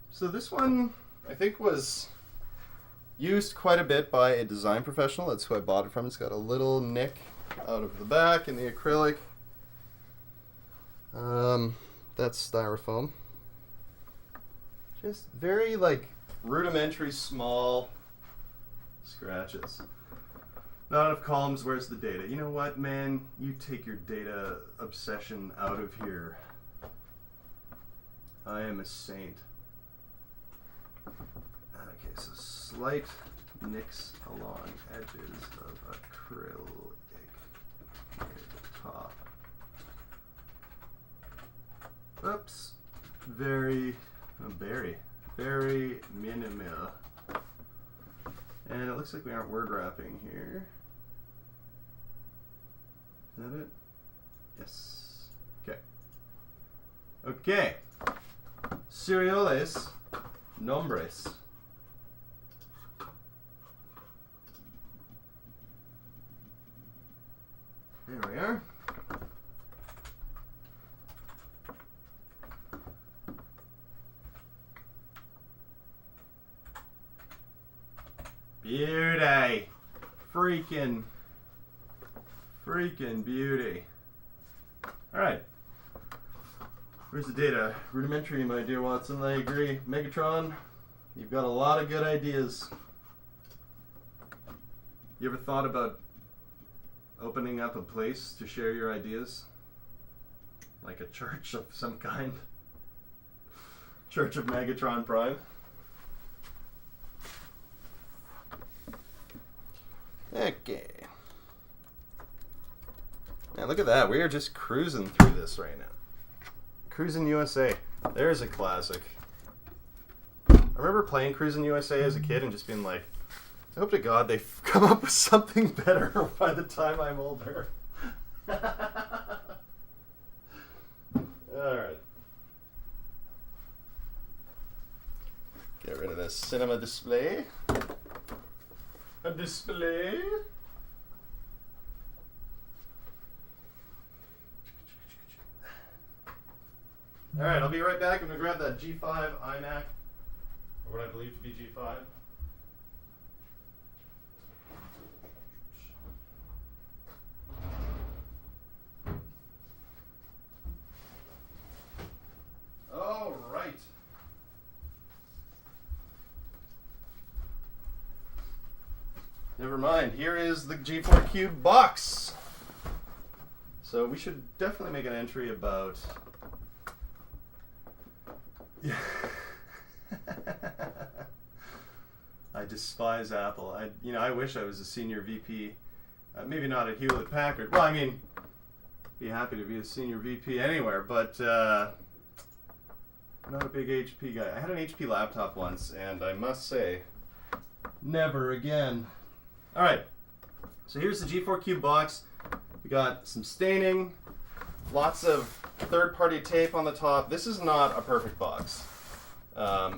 So this one, I think, was used quite a bit by a design professional. That's who I bought it from. It's got a little nick out of the back in the acrylic. That's styrofoam. Just very, like, rudimentary, small scratches. Not enough columns. Where's the data? You know what, man? You take your data obsession out of here. I am a saint. Okay, so slight nicks along edges of acrylic near the top. Oops. Very minimal. And it looks like we aren't word wrapping here. Is that it? Yes. Okay. Cereales nombres. There we are. Beauty. Freaking beauty. Alright. Where's the data? Rudimentary, my dear Watson. I agree. Megatron, you've got a lot of good ideas. You ever thought about opening up a place to share your ideas? Like a church of some kind? Church of Megatron Prime? Okay. Man, look at that. We are just cruising through this right now. Cruisin' USA. There's a classic. I remember playing Cruisin' USA as a kid and just being like, I hope to God they come up with something better by the time I'm older. Alright. Get rid of this cinema display. A display. Alright, I'll be right back. I'm going to grab that G5 iMac, or what I believe to be G5. Alright. Never mind, here is the G4 Cube box. So we should definitely make an entry about... I despise Apple. I wish I was a senior VP. Maybe not at Hewlett Packard. Well, I mean, be happy to be a senior VP anywhere, but not a big HP guy. I had an HP laptop once, and I must say, never again. All right, so here's the G4 Cube box. We got some staining, lots of third-party tape on the top. This is not a perfect box.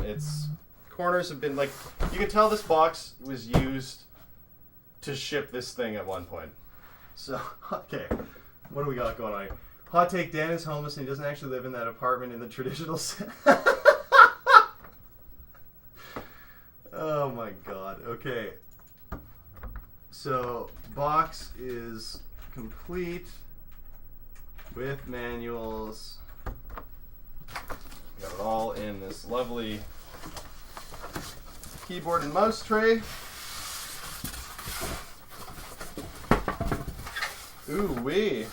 Its corners have been like, you can tell this box was used to ship this thing at one point. So, okay, what do we got going on here? Hot take, Dan is homeless and he doesn't actually live in that apartment in the traditional sense. Oh my God, okay. So, box is complete with manuals. Got it all in this lovely keyboard and mouse tray. Ooh wee.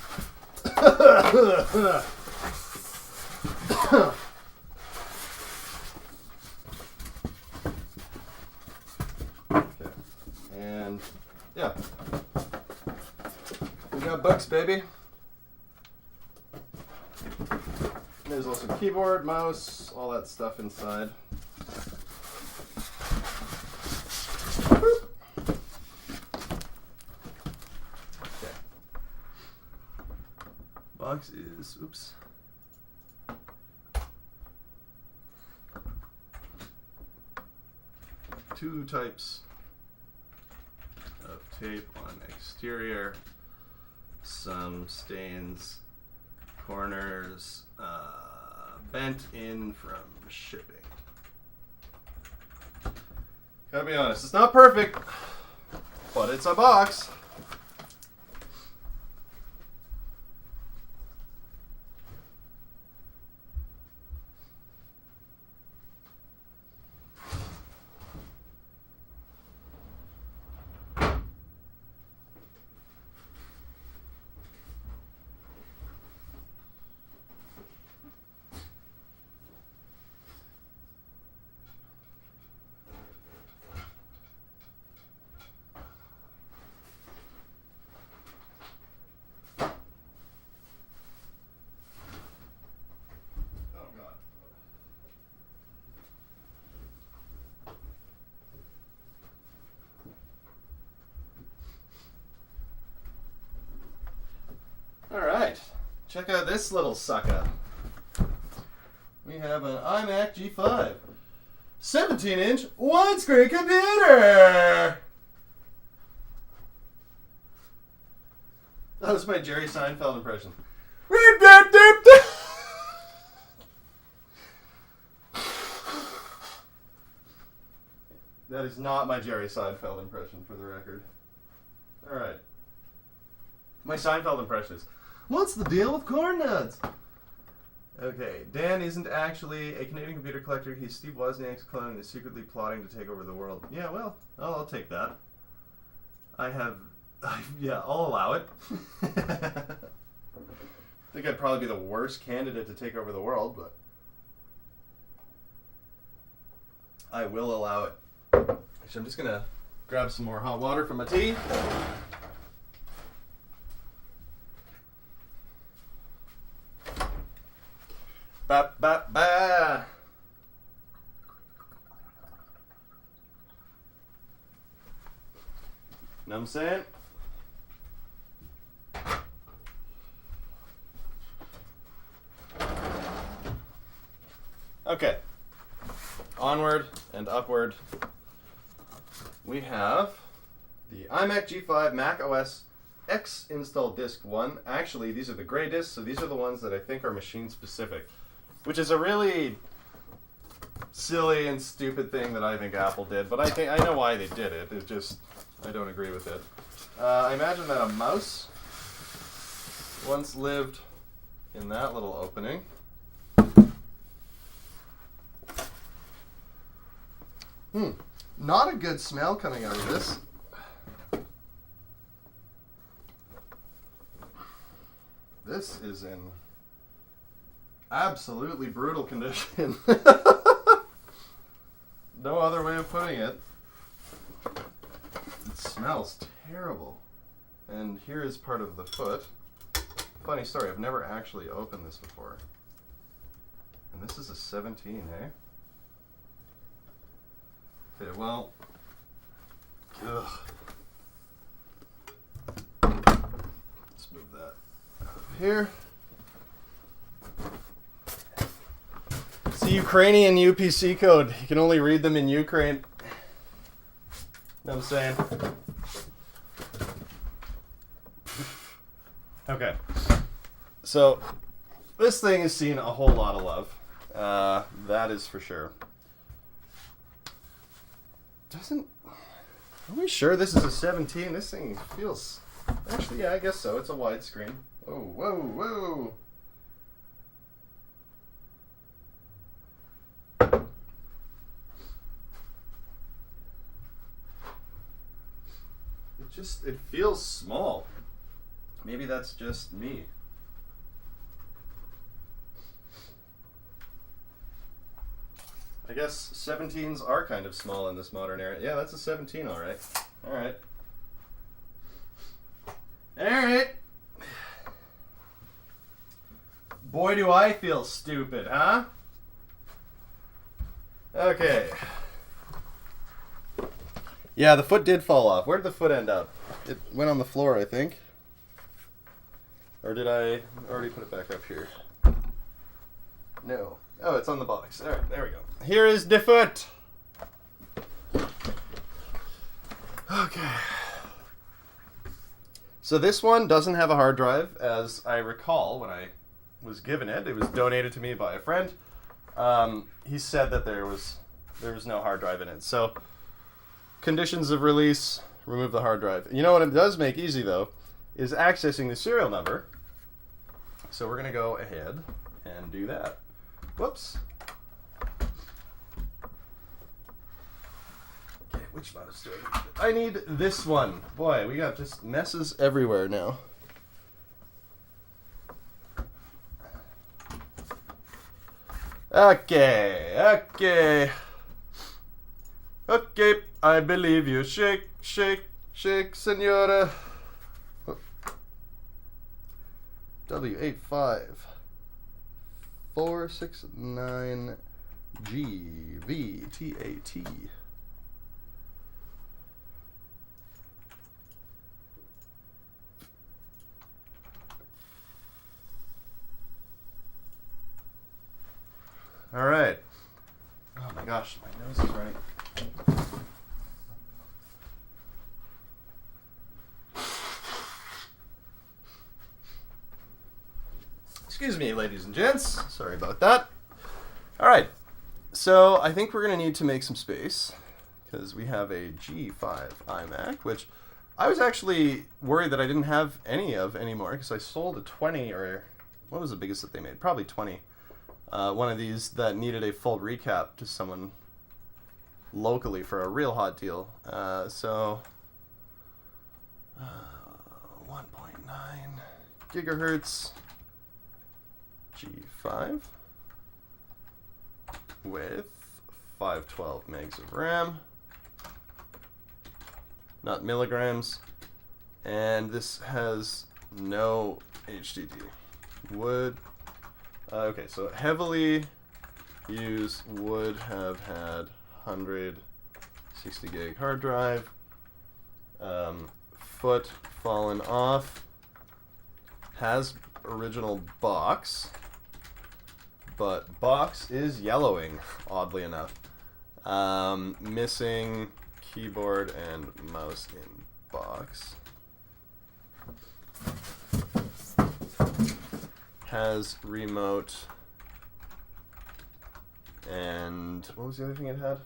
Okay. And yeah. We got books, baby. There's also keyboard, mouse, all that stuff inside. Okay. Box is, oops. Two types of tape on exterior, some stains, corners, bent in from shipping. Gotta be honest, it's not perfect, but it's a box. Alright, check out this little sucker. have an Imac G5. 17-inch widescreen computer! That was my Jerry Seinfeld impression. That is not my Jerry Seinfeld impression, for the record. Alright. My Seinfeld impression is, what's the deal with corn nuts? Okay, Dan isn't actually a Canadian computer collector. He's Steve Wozniak's clone and is secretly plotting to take over the world. Yeah, well, I'll take that. Yeah, I'll allow it. I think I'd probably be the worst candidate to take over the world, but I will allow it. Actually, I'm just going to grab some more hot water for my tea. Ba ba ba. Know what I'm saying? Okay. Onward and upward. We have the Imac G5 Mac OS X install disk 1. Actually, these are the gray disks, so these are the ones that I think are machine specific, which is a really silly and stupid thing that I think Apple did, but I know why they did it. It just, I don't agree with it. I imagine that a mouse once lived in that little opening. Not a good smell coming out of this. This is in absolutely brutal condition. No other way of putting it. It smells terrible. And here is part of the foot. Funny story, I've never actually opened this before. And this is a 17, eh? Okay, well, ugh. Let's move that out of here. It's the Ukrainian UPC code. You can only read them in Ukraine. Know what I'm saying? Okay. So, this thing has seen a whole lot of love. That is for sure. Are we sure this is a 17? This thing feels... Actually, yeah, I guess so. It's a widescreen. Oh, whoa, whoa. It feels small. Maybe that's just me. I guess 17s are kind of small in this modern era. Yeah, that's a 17, all right. All right. All right. Boy, do I feel stupid, huh? Okay. Yeah, the foot did fall off. Where did the foot end up? It went on the floor, I think. Or did I already put it back up here? No. Oh, it's on the box. All right, there we go. Here is the foot. Okay. So this one doesn't have a hard drive, as I recall when I was given it. It was donated to me by a friend. He said that there was no hard drive in it. So, conditions of release, remove the hard drive. You know what it does make easy, though, is accessing the serial number. So we're going to go ahead and do that. Whoops. Okay, which mouse do I need? I need this one. Boy, we got just messes everywhere now. Okay. Okay, I believe you. Shake, shake, shake, senora. W85469GVTAT. All gosh, my nose is running. Excuse me, ladies and gents. Sorry about that. All right. So I think we're going to need to make some space because we have a G5 iMac, which I was actually worried that I didn't have any of anymore because I sold a 20, or what was the biggest that they made? Probably 20. One of these that needed a full recap to someone locally for a real hot deal. 1.9 gigahertz G5 with 512 megs of RAM, not milligrams, and this has no HDD. Okay, so heavily used, would have had 160 gig hard drive, foot fallen off, has original box, but box is yellowing, oddly enough. Missing keyboard and mouse in box. Has remote, and what was the other thing it had?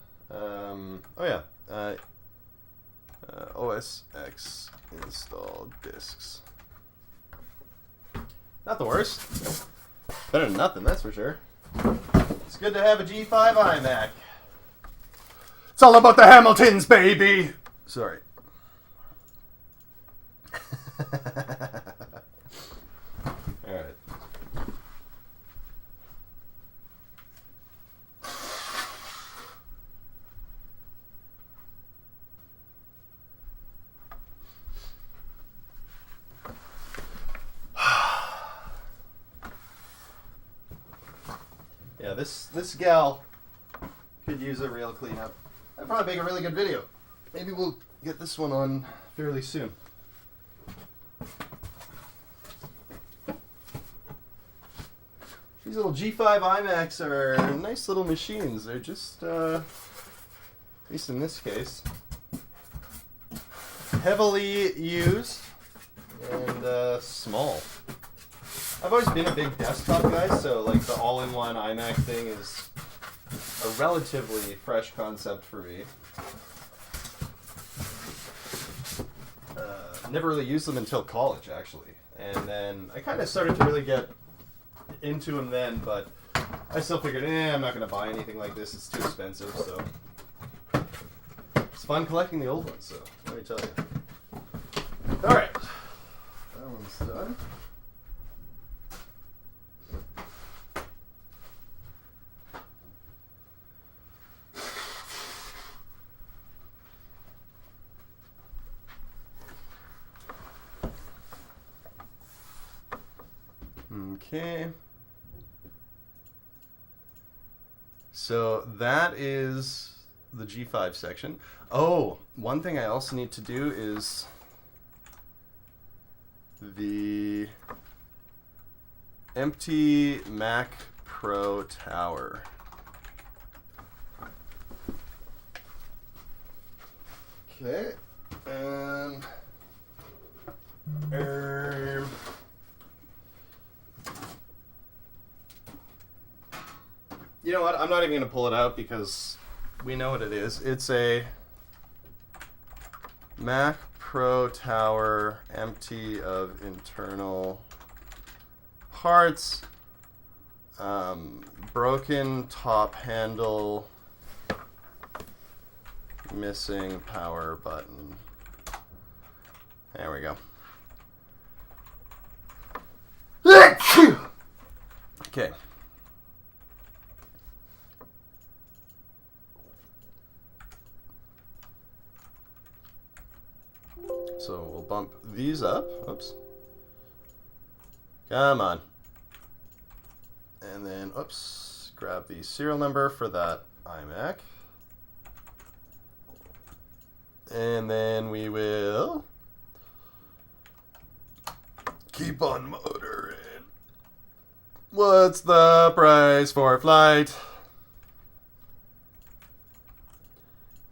OS X installed disks. Not the worst. Better than nothing, that's for sure. It's good to have a G5 iMac. It's all about the Hamiltons, baby! Sorry. Alright. Yeah, this gal could use a real cleanup. I'd probably make a really good video. Maybe we'll get this one on fairly soon. These little G5 iMacs are nice little machines. They're just, at least in this case, heavily used and small. I've always been a big desktop guy, so like the all-in-one iMac thing is a relatively fresh concept for me. Never really used them until college, actually. And then I kind of started to really get into them then, but I still figured, I'm not going to buy anything like this. It's too expensive, so it's fun collecting the old ones, so let me tell you. All right. That one's done. Okay. So that is the G5 section. Oh, one thing I also need to do is the empty Mac Pro tower. Okay. And you know what? I'm not even going to pull it out because we know what it is. It's a Mac Pro tower, empty of internal parts, broken top handle, missing power button. There we go. Okay. So we'll bump these up. Oops. Come on. And then, oops, grab the serial number for that iMac. And then we will keep on motoring. What's the price for flight?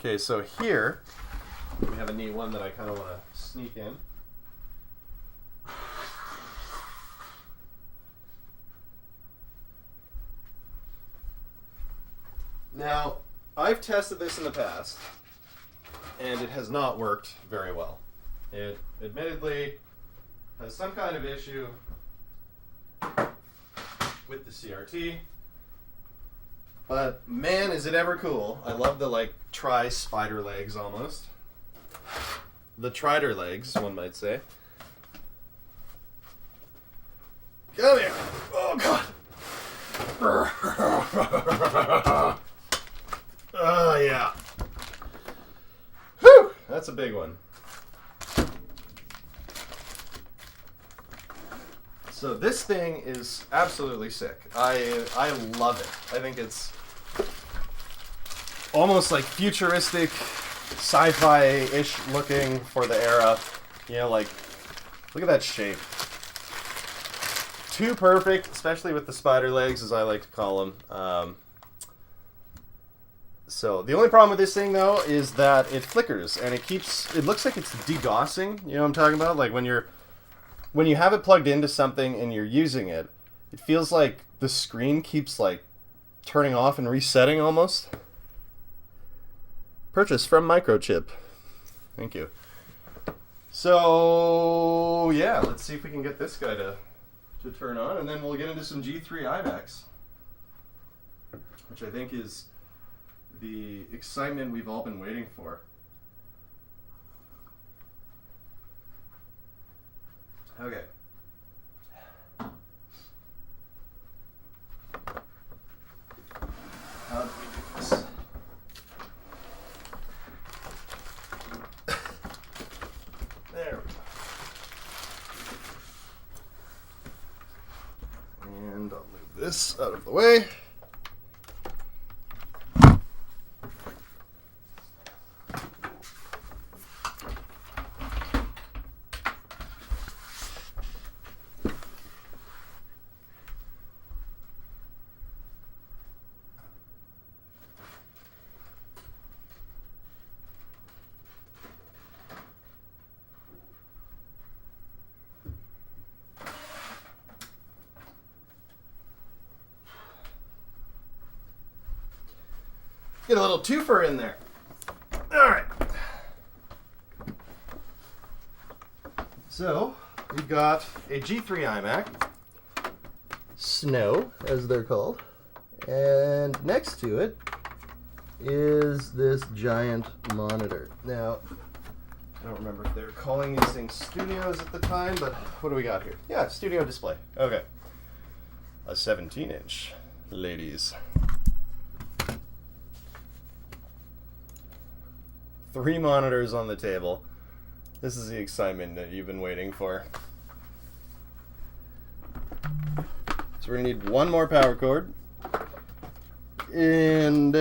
Okay, so here we have a neat one that I kind of want to sneak in. Now, I've tested this in the past, and it has not worked very well. It admittedly has some kind of issue with the CRT, but man, is it ever cool. I love the like tri-spider legs almost. The trider legs, one might say. Come here. Oh god. Oh yeah. Whew, that's a big one. So this thing is absolutely sick. I love it. I think it's almost like futuristic, sci-fi-ish looking for the era. You know, like, look at that shape. Too perfect, especially with the spider legs, as I like to call them. So the only problem with this thing, though, is that it flickers, and it looks like it's degaussing. You know what I'm talking about? Like when you have it plugged into something and you're using it, it feels like the screen keeps like turning off and resetting almost. Purchase from Microchip. Thank you. So yeah, let's see if we can get this guy to turn on, and then we'll get into some G3 Imacs, which I think is the excitement we've all been waiting for. Okay. How do we do this? There we go. And I'll move this out of the way. Get a little twofer in there. All right. So we've got a G3 iMac, Snow, as they're called, and next to it is this giant monitor. Now, I don't remember if they were calling these things studios at the time, but what do we got here? Yeah, studio display. Okay. A 17-inch, ladies. 3 monitors on the table. This is the excitement that you've been waiting for. So we're gonna need one more power cord. And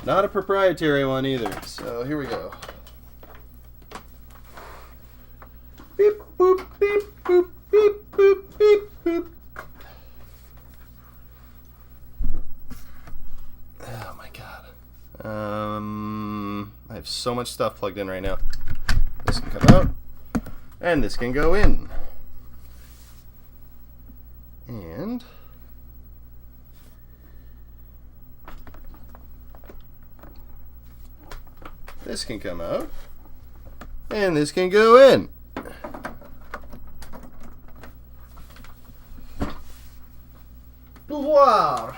not a proprietary one either. So here we go. Beep boop beep boop beep boop beep boop. Oh my god. I have so much stuff plugged in right now. This can come out, and this can go in. And this can come out, and this can go in. Pouvoir.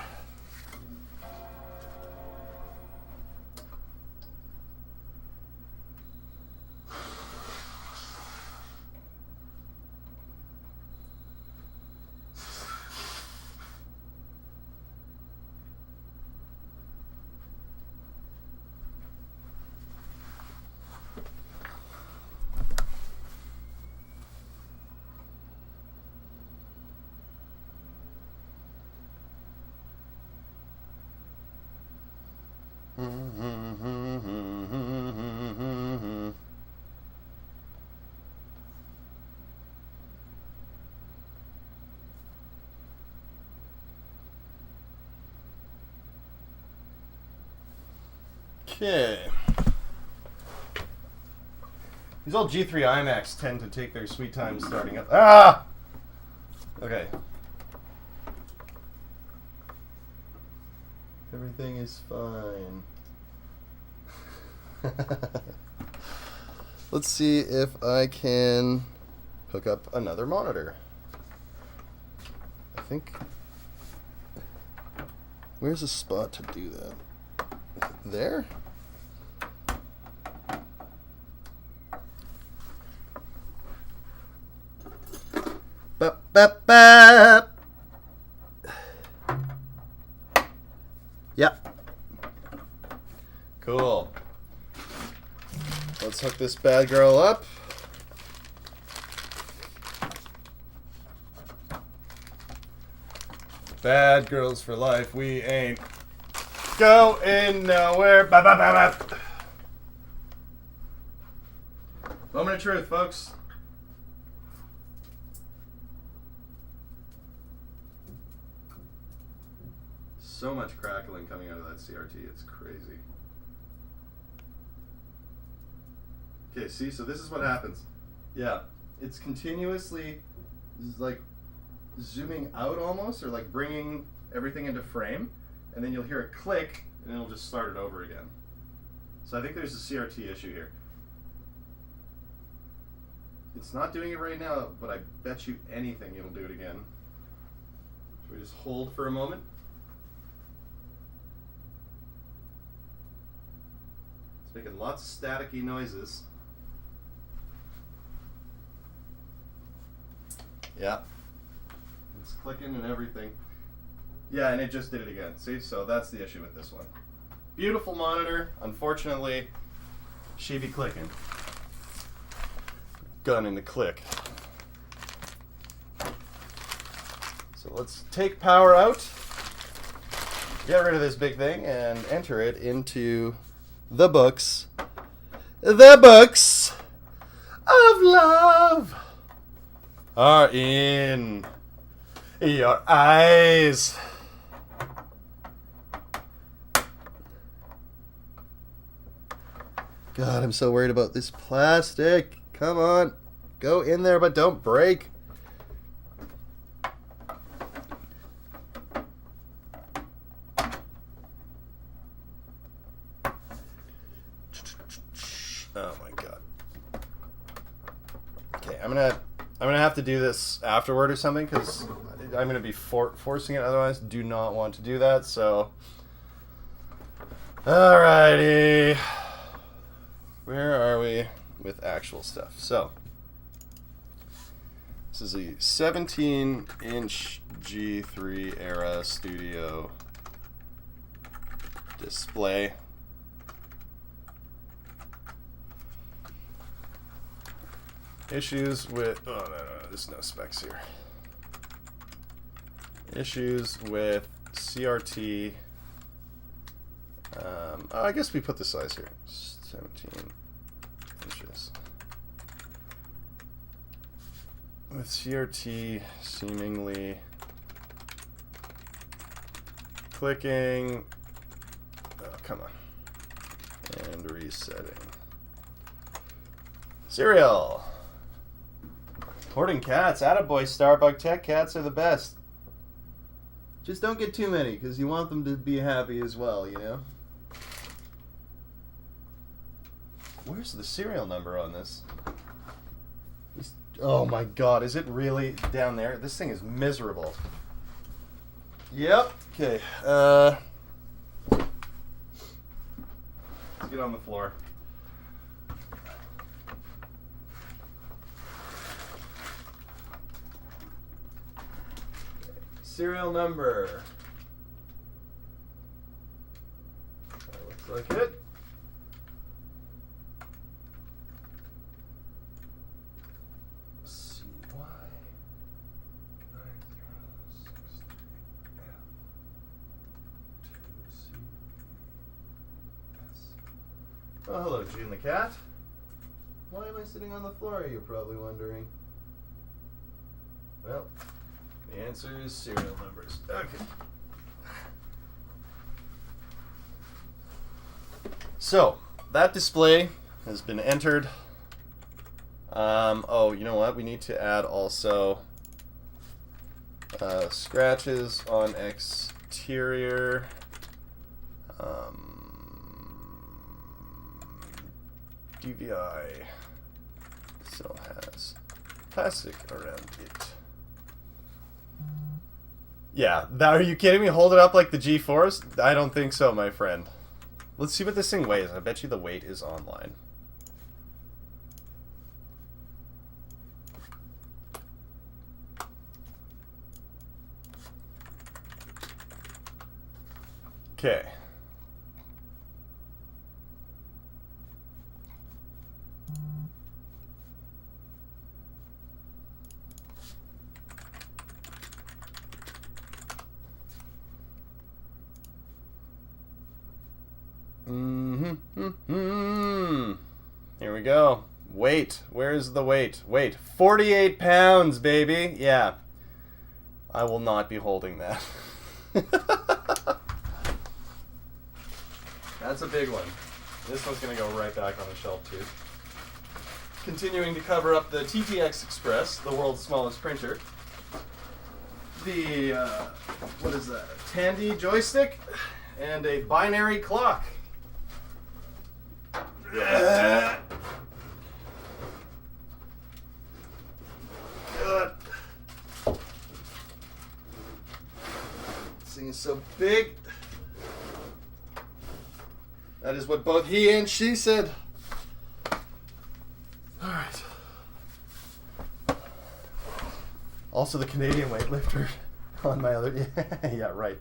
Okay. These old G3 Imacs tend to take their sweet time starting up. Ah! Okay. Everything is fine. Let's see if I can hook up another monitor. I think... Where's a spot to do that? There? Bap, bap, bap. Yep. Cool. Let's hook this bad girl up. Bad girls for life, we ain't going nowhere. Ba, ba, ba, ba. Moment of truth, folks. So much crackling coming out of that CRT, it's crazy. Okay, see, so this is what happens. Yeah, it's continuously like zooming out almost, or like bringing everything into frame, and then you'll hear a click, and it'll just start it over again. So I think there's a CRT issue here. It's not doing it right now, but I bet you anything it'll do it again. Should we just hold for a moment? It's making lots of staticky noises. Yeah. It's clicking and everything. Yeah, and it just did it again. See, so that's the issue with this one. Beautiful monitor. Unfortunately, she be clicking. Gun into click. So let's take power out, get rid of this big thing, and enter it into the books. The books of love are in your eyes. God, I'm so worried about this plastic. Come on, go in there, but don't break. Oh my God. Okay, I'm gonna have to do this afterward or something, because I'm gonna be forcing it. Otherwise, do not want to do that. So, alrighty, where are we with actual stuff? So, this is a 17-inch G3 era studio display. Issues with, oh no, there's no specs here. Issues with CRT. Oh, I guess we put the size here. 17 inches. With CRT seemingly clicking. Oh, come on. And resetting. Serial. Hoarding cats. Attaboy, Starbug Tech. Cats are the best. Just don't get too many, because you want them to be happy as well, you know? Where's the serial number on this? Oh my God, is it really down there? This thing is miserable. Yep. Okay. Let's get on the floor. Serial number. That looks like it. CY 9063F2CS. Oh, hello, June the cat. Why am I sitting on the floor, you're probably wondering. Well, the answer is serial numbers. Okay. So, that display has been entered. Oh, you know what? We need to add also scratches on exterior. DVI still has plastic around it. Yeah, are you kidding me? Hold it up like the G4s? I don't think so, my friend. Let's see what this thing weighs. I bet you the weight is online. Okay. Here we go. Weight. Where's the weight? Weight. 48 pounds, baby. Yeah. I will not be holding that. That's a big one. This one's going to go right back on the shelf, too. Continuing to cover up the TTX Express, the world's smallest printer. The, what is that? A Tandy joystick and a binary clock. God. This thing is so big. That is what both he and she said. All right. Also the Canadian weightlifter on my other, yeah, right.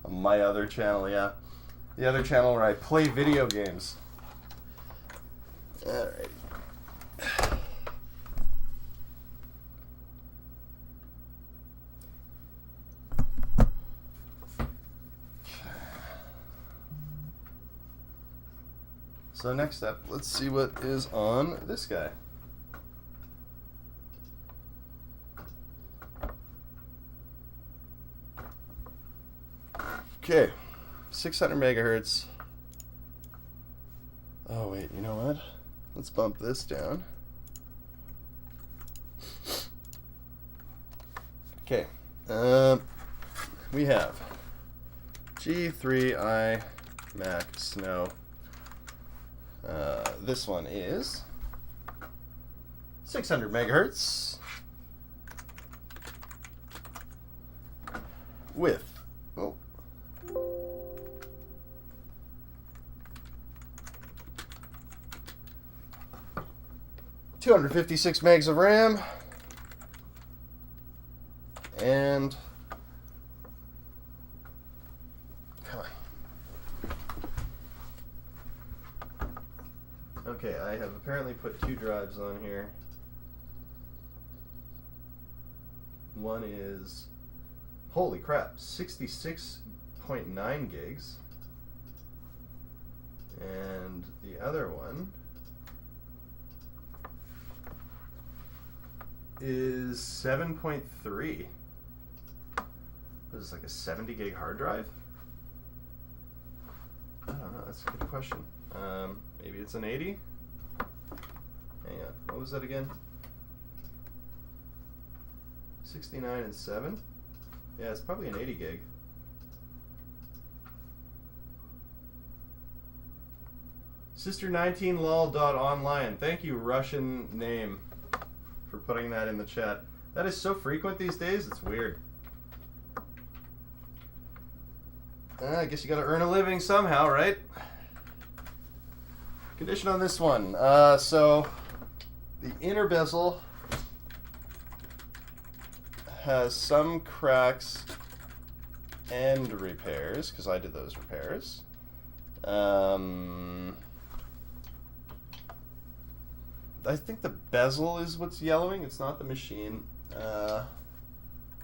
On my other channel, yeah. The other channel where I play video games. All right. So next up, let's see what is on this guy. Okay, 600 megahertz. Oh wait, you know what? Let's bump this down. Okay, we have G3 Imac Snow. This one is 600 megahertz with 256 megs of RAM and come on. Okay, I have apparently put two drives on here. One is, holy crap, 66.9 gigs. And the other one is 7.3. This is like a 70 gig hard drive? I don't know, that's a good question. Maybe it's an 80? Hang on, what was that again? 69 and 7? Yeah, it's probably an 80 gig. Sister19lol.online. Thank you, Russian name, for putting that in the chat. That is so frequent these days, it's weird. I guess you gotta earn a living somehow, right? Condition on this one. So the inner bezel has some cracks and repairs, because I did those repairs. I think the bezel is what's yellowing, it's not the machine.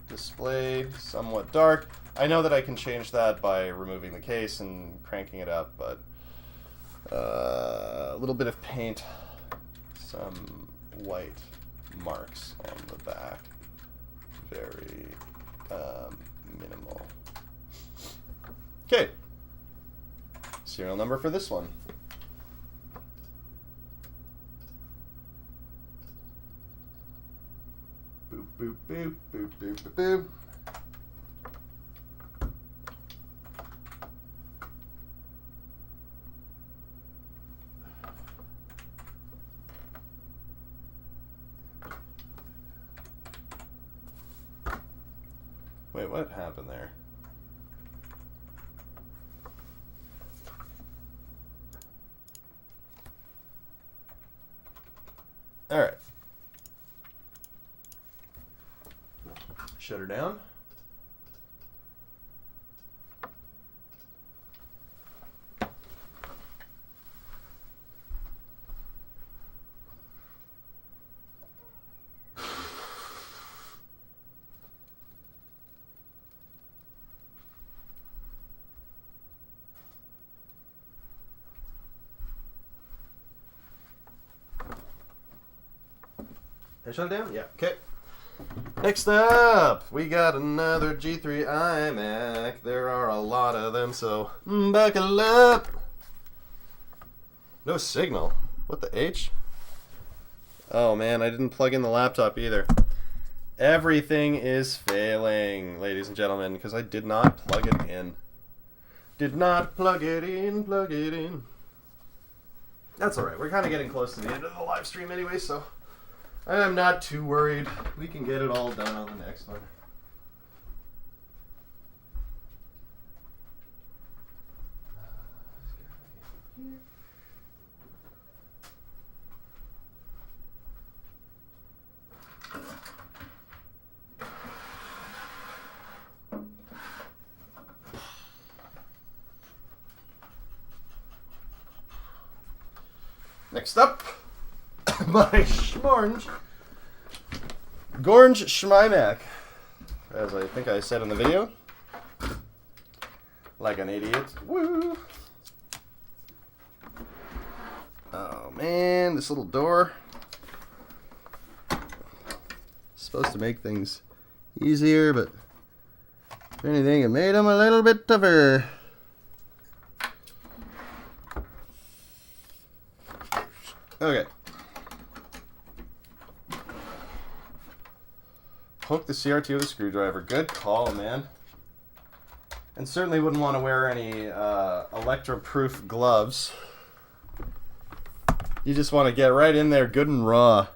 Display somewhat dark. I know that I can change that by removing the case and cranking it up, but a little bit of paint, some white marks on the back, very minimal. Okay, serial number for this one. Boop, boop, boop, boop, boop. Wait, what happened there? All right. Shut her down. Did I shut it down? Yeah. Okay. Next up, we got another G3 iMac. There are a lot of them, so buckle up. No signal. What the H? Oh man, I didn't plug in the laptop either. Everything is failing, ladies and gentlemen, because I did not plug it in. Did not plug it in, plug it in. That's alright. We're kind of getting close to the end of the live stream anyway, so I'm not too worried. We can get it all done on the next one. Next up, my Schmornge Gorge Schmimac, as I think I said in the video. Like an idiot. Woo! Oh man, this little door. Supposed to make things easier, but if anything, it made them a little bit tougher. Okay. Poke the CRT with a screwdriver. Good call, man. And certainly wouldn't want to wear any electro-proof gloves. You just want to get right in there good and raw.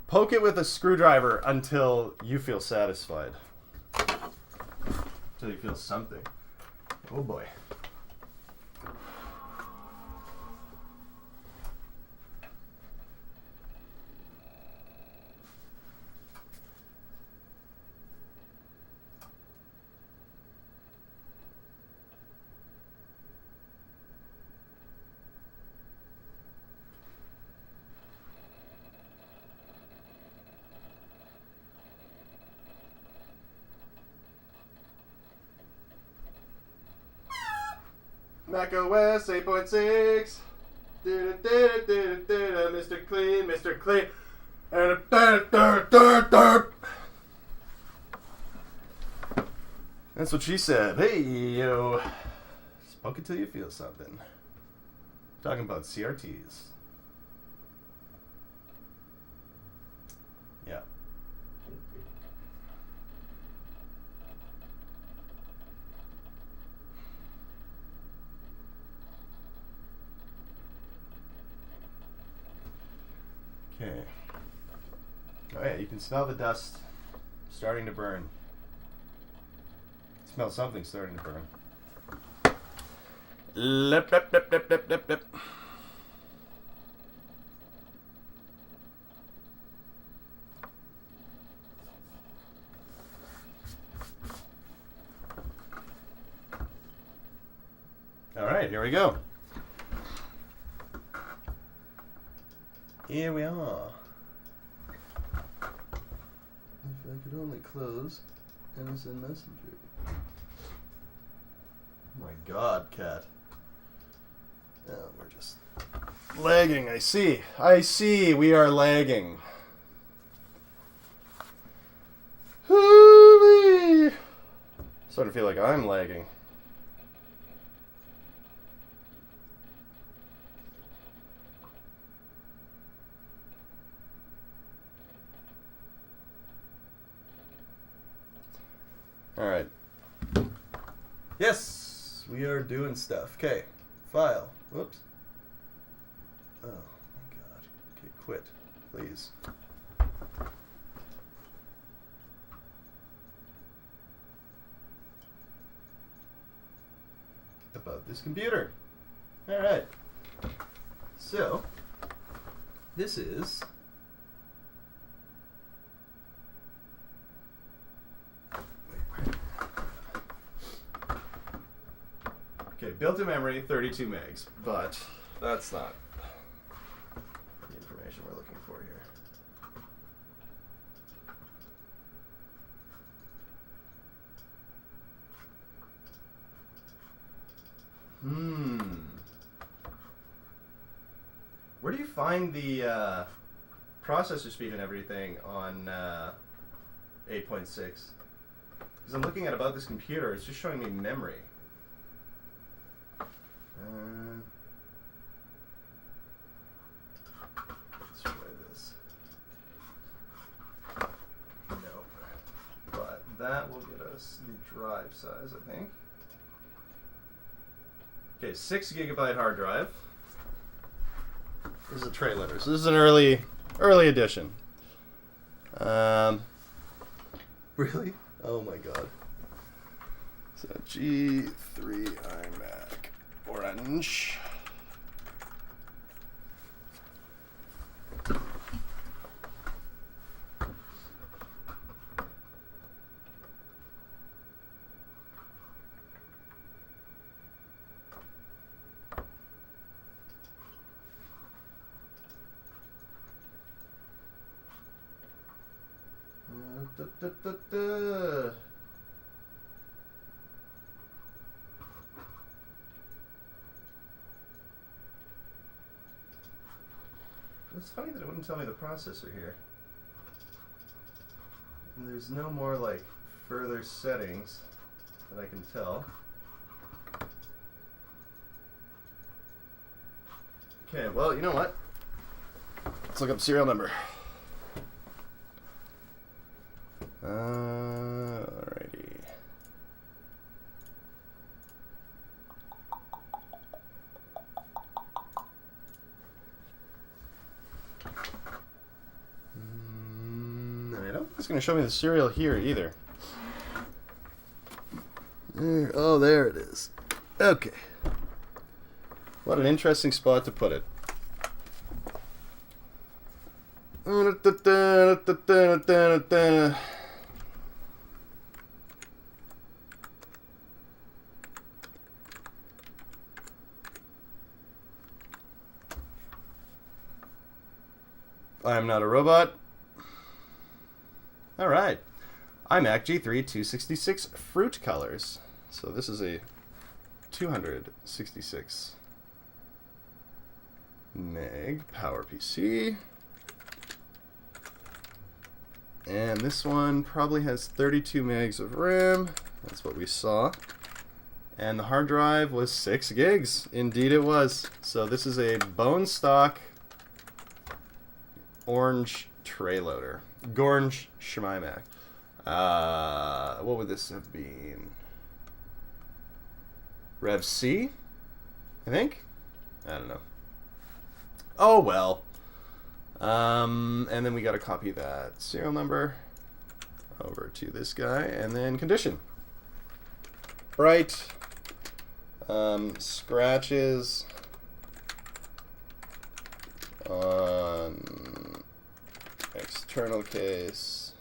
Poke it with a screwdriver until you feel satisfied. Until you feel something. Oh boy. Mac OS 8.6. Mr. Clean, Mr. Clean. That's what she said. Hey, yo. Smoke it till you feel something. Talking about CRTs. Yeah. Okay. Oh yeah, you can smell the dust starting to burn. Smell something starting to burn. Lip, lip, lip, lip, lip, lip, lip. All right, here we go. Here we are. If I could only close MSN Messenger. Oh my God, cat. Oh, we're just lagging. I see. I see. We are lagging. Hoo-wee. Sort of feel like I'm lagging. All right. Yes, we are doing stuff. Okay, file. Whoops. Oh my God. Okay, quit, please. About this computer. All right. So, this is okay, built-in memory 32 megs, but that's not the information we're looking for here. Where do you find the processor speed and everything on 8.6? Because I'm looking at about this computer, it's just showing me memory. Let's try this. No. But that will get us the drive size, I think. Okay, 6 gigabyte hard drive. This is a tray letter, so this is an early edition. Really? Oh my God. So G3 iMac orange. It's funny that it wouldn't tell me the processor here. And there's no more like further settings that I can tell. Okay, well, you know what? Let's look up serial number. Alrighty. I don't think it's going to show me the serial here either. Oh, there it is. Okay. What an interesting spot to put it. I am not a robot. All right. Imac G3 266 fruit colors. So this is a 266 meg power PC. And this one probably has 32 megs of RAM. That's what we saw. And the hard drive was 6 gigs. Indeed it was. So this is a bone stock orange tray loader. Gorge Shmimac. What would this have been? Rev C? I think? I don't know. Oh well. And then we got to copy that serial number over to this guy, and then condition. Bright. Scratches on external case.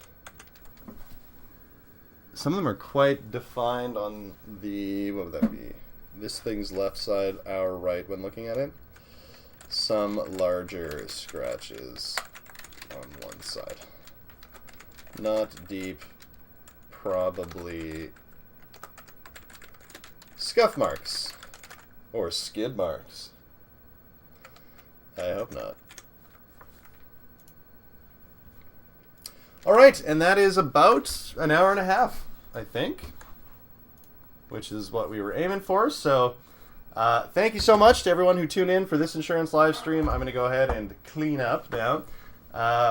Some of them are quite defined on the, what would that be? This thing's left side, our right when looking at it. Some larger scratches on one side. Not deep, probably scuff marks or skid marks. I hope not. All right, and that is about an hour and a half, I think, which is what we were aiming for. So thank you so much to everyone who tuned in for this insurance live stream. I'm going to go ahead and clean up now.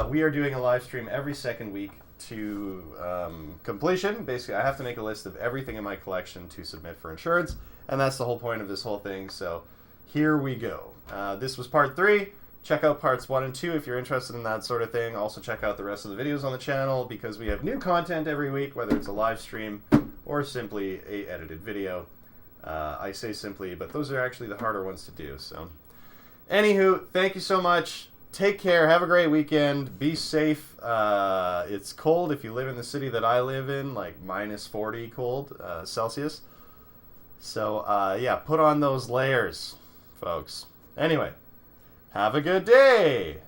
We are doing a live stream every second week to completion. Basically, I have to make a list of everything in my collection to submit for insurance, and that's the whole point of this whole thing. So here we go. This was part 3. Check out parts 1 and 2 if you're interested in that sort of thing. Also check out the rest of the videos on the channel because we have new content every week, whether it's a live stream or simply a edited video. I say simply, but those are actually the harder ones to do. So, anywho, thank you so much. Take care. Have a great weekend. Be safe. It's cold if you live in the city that I live in, like minus 40 cold Celsius. So, yeah, put on those layers, folks. Anyway, have a good day.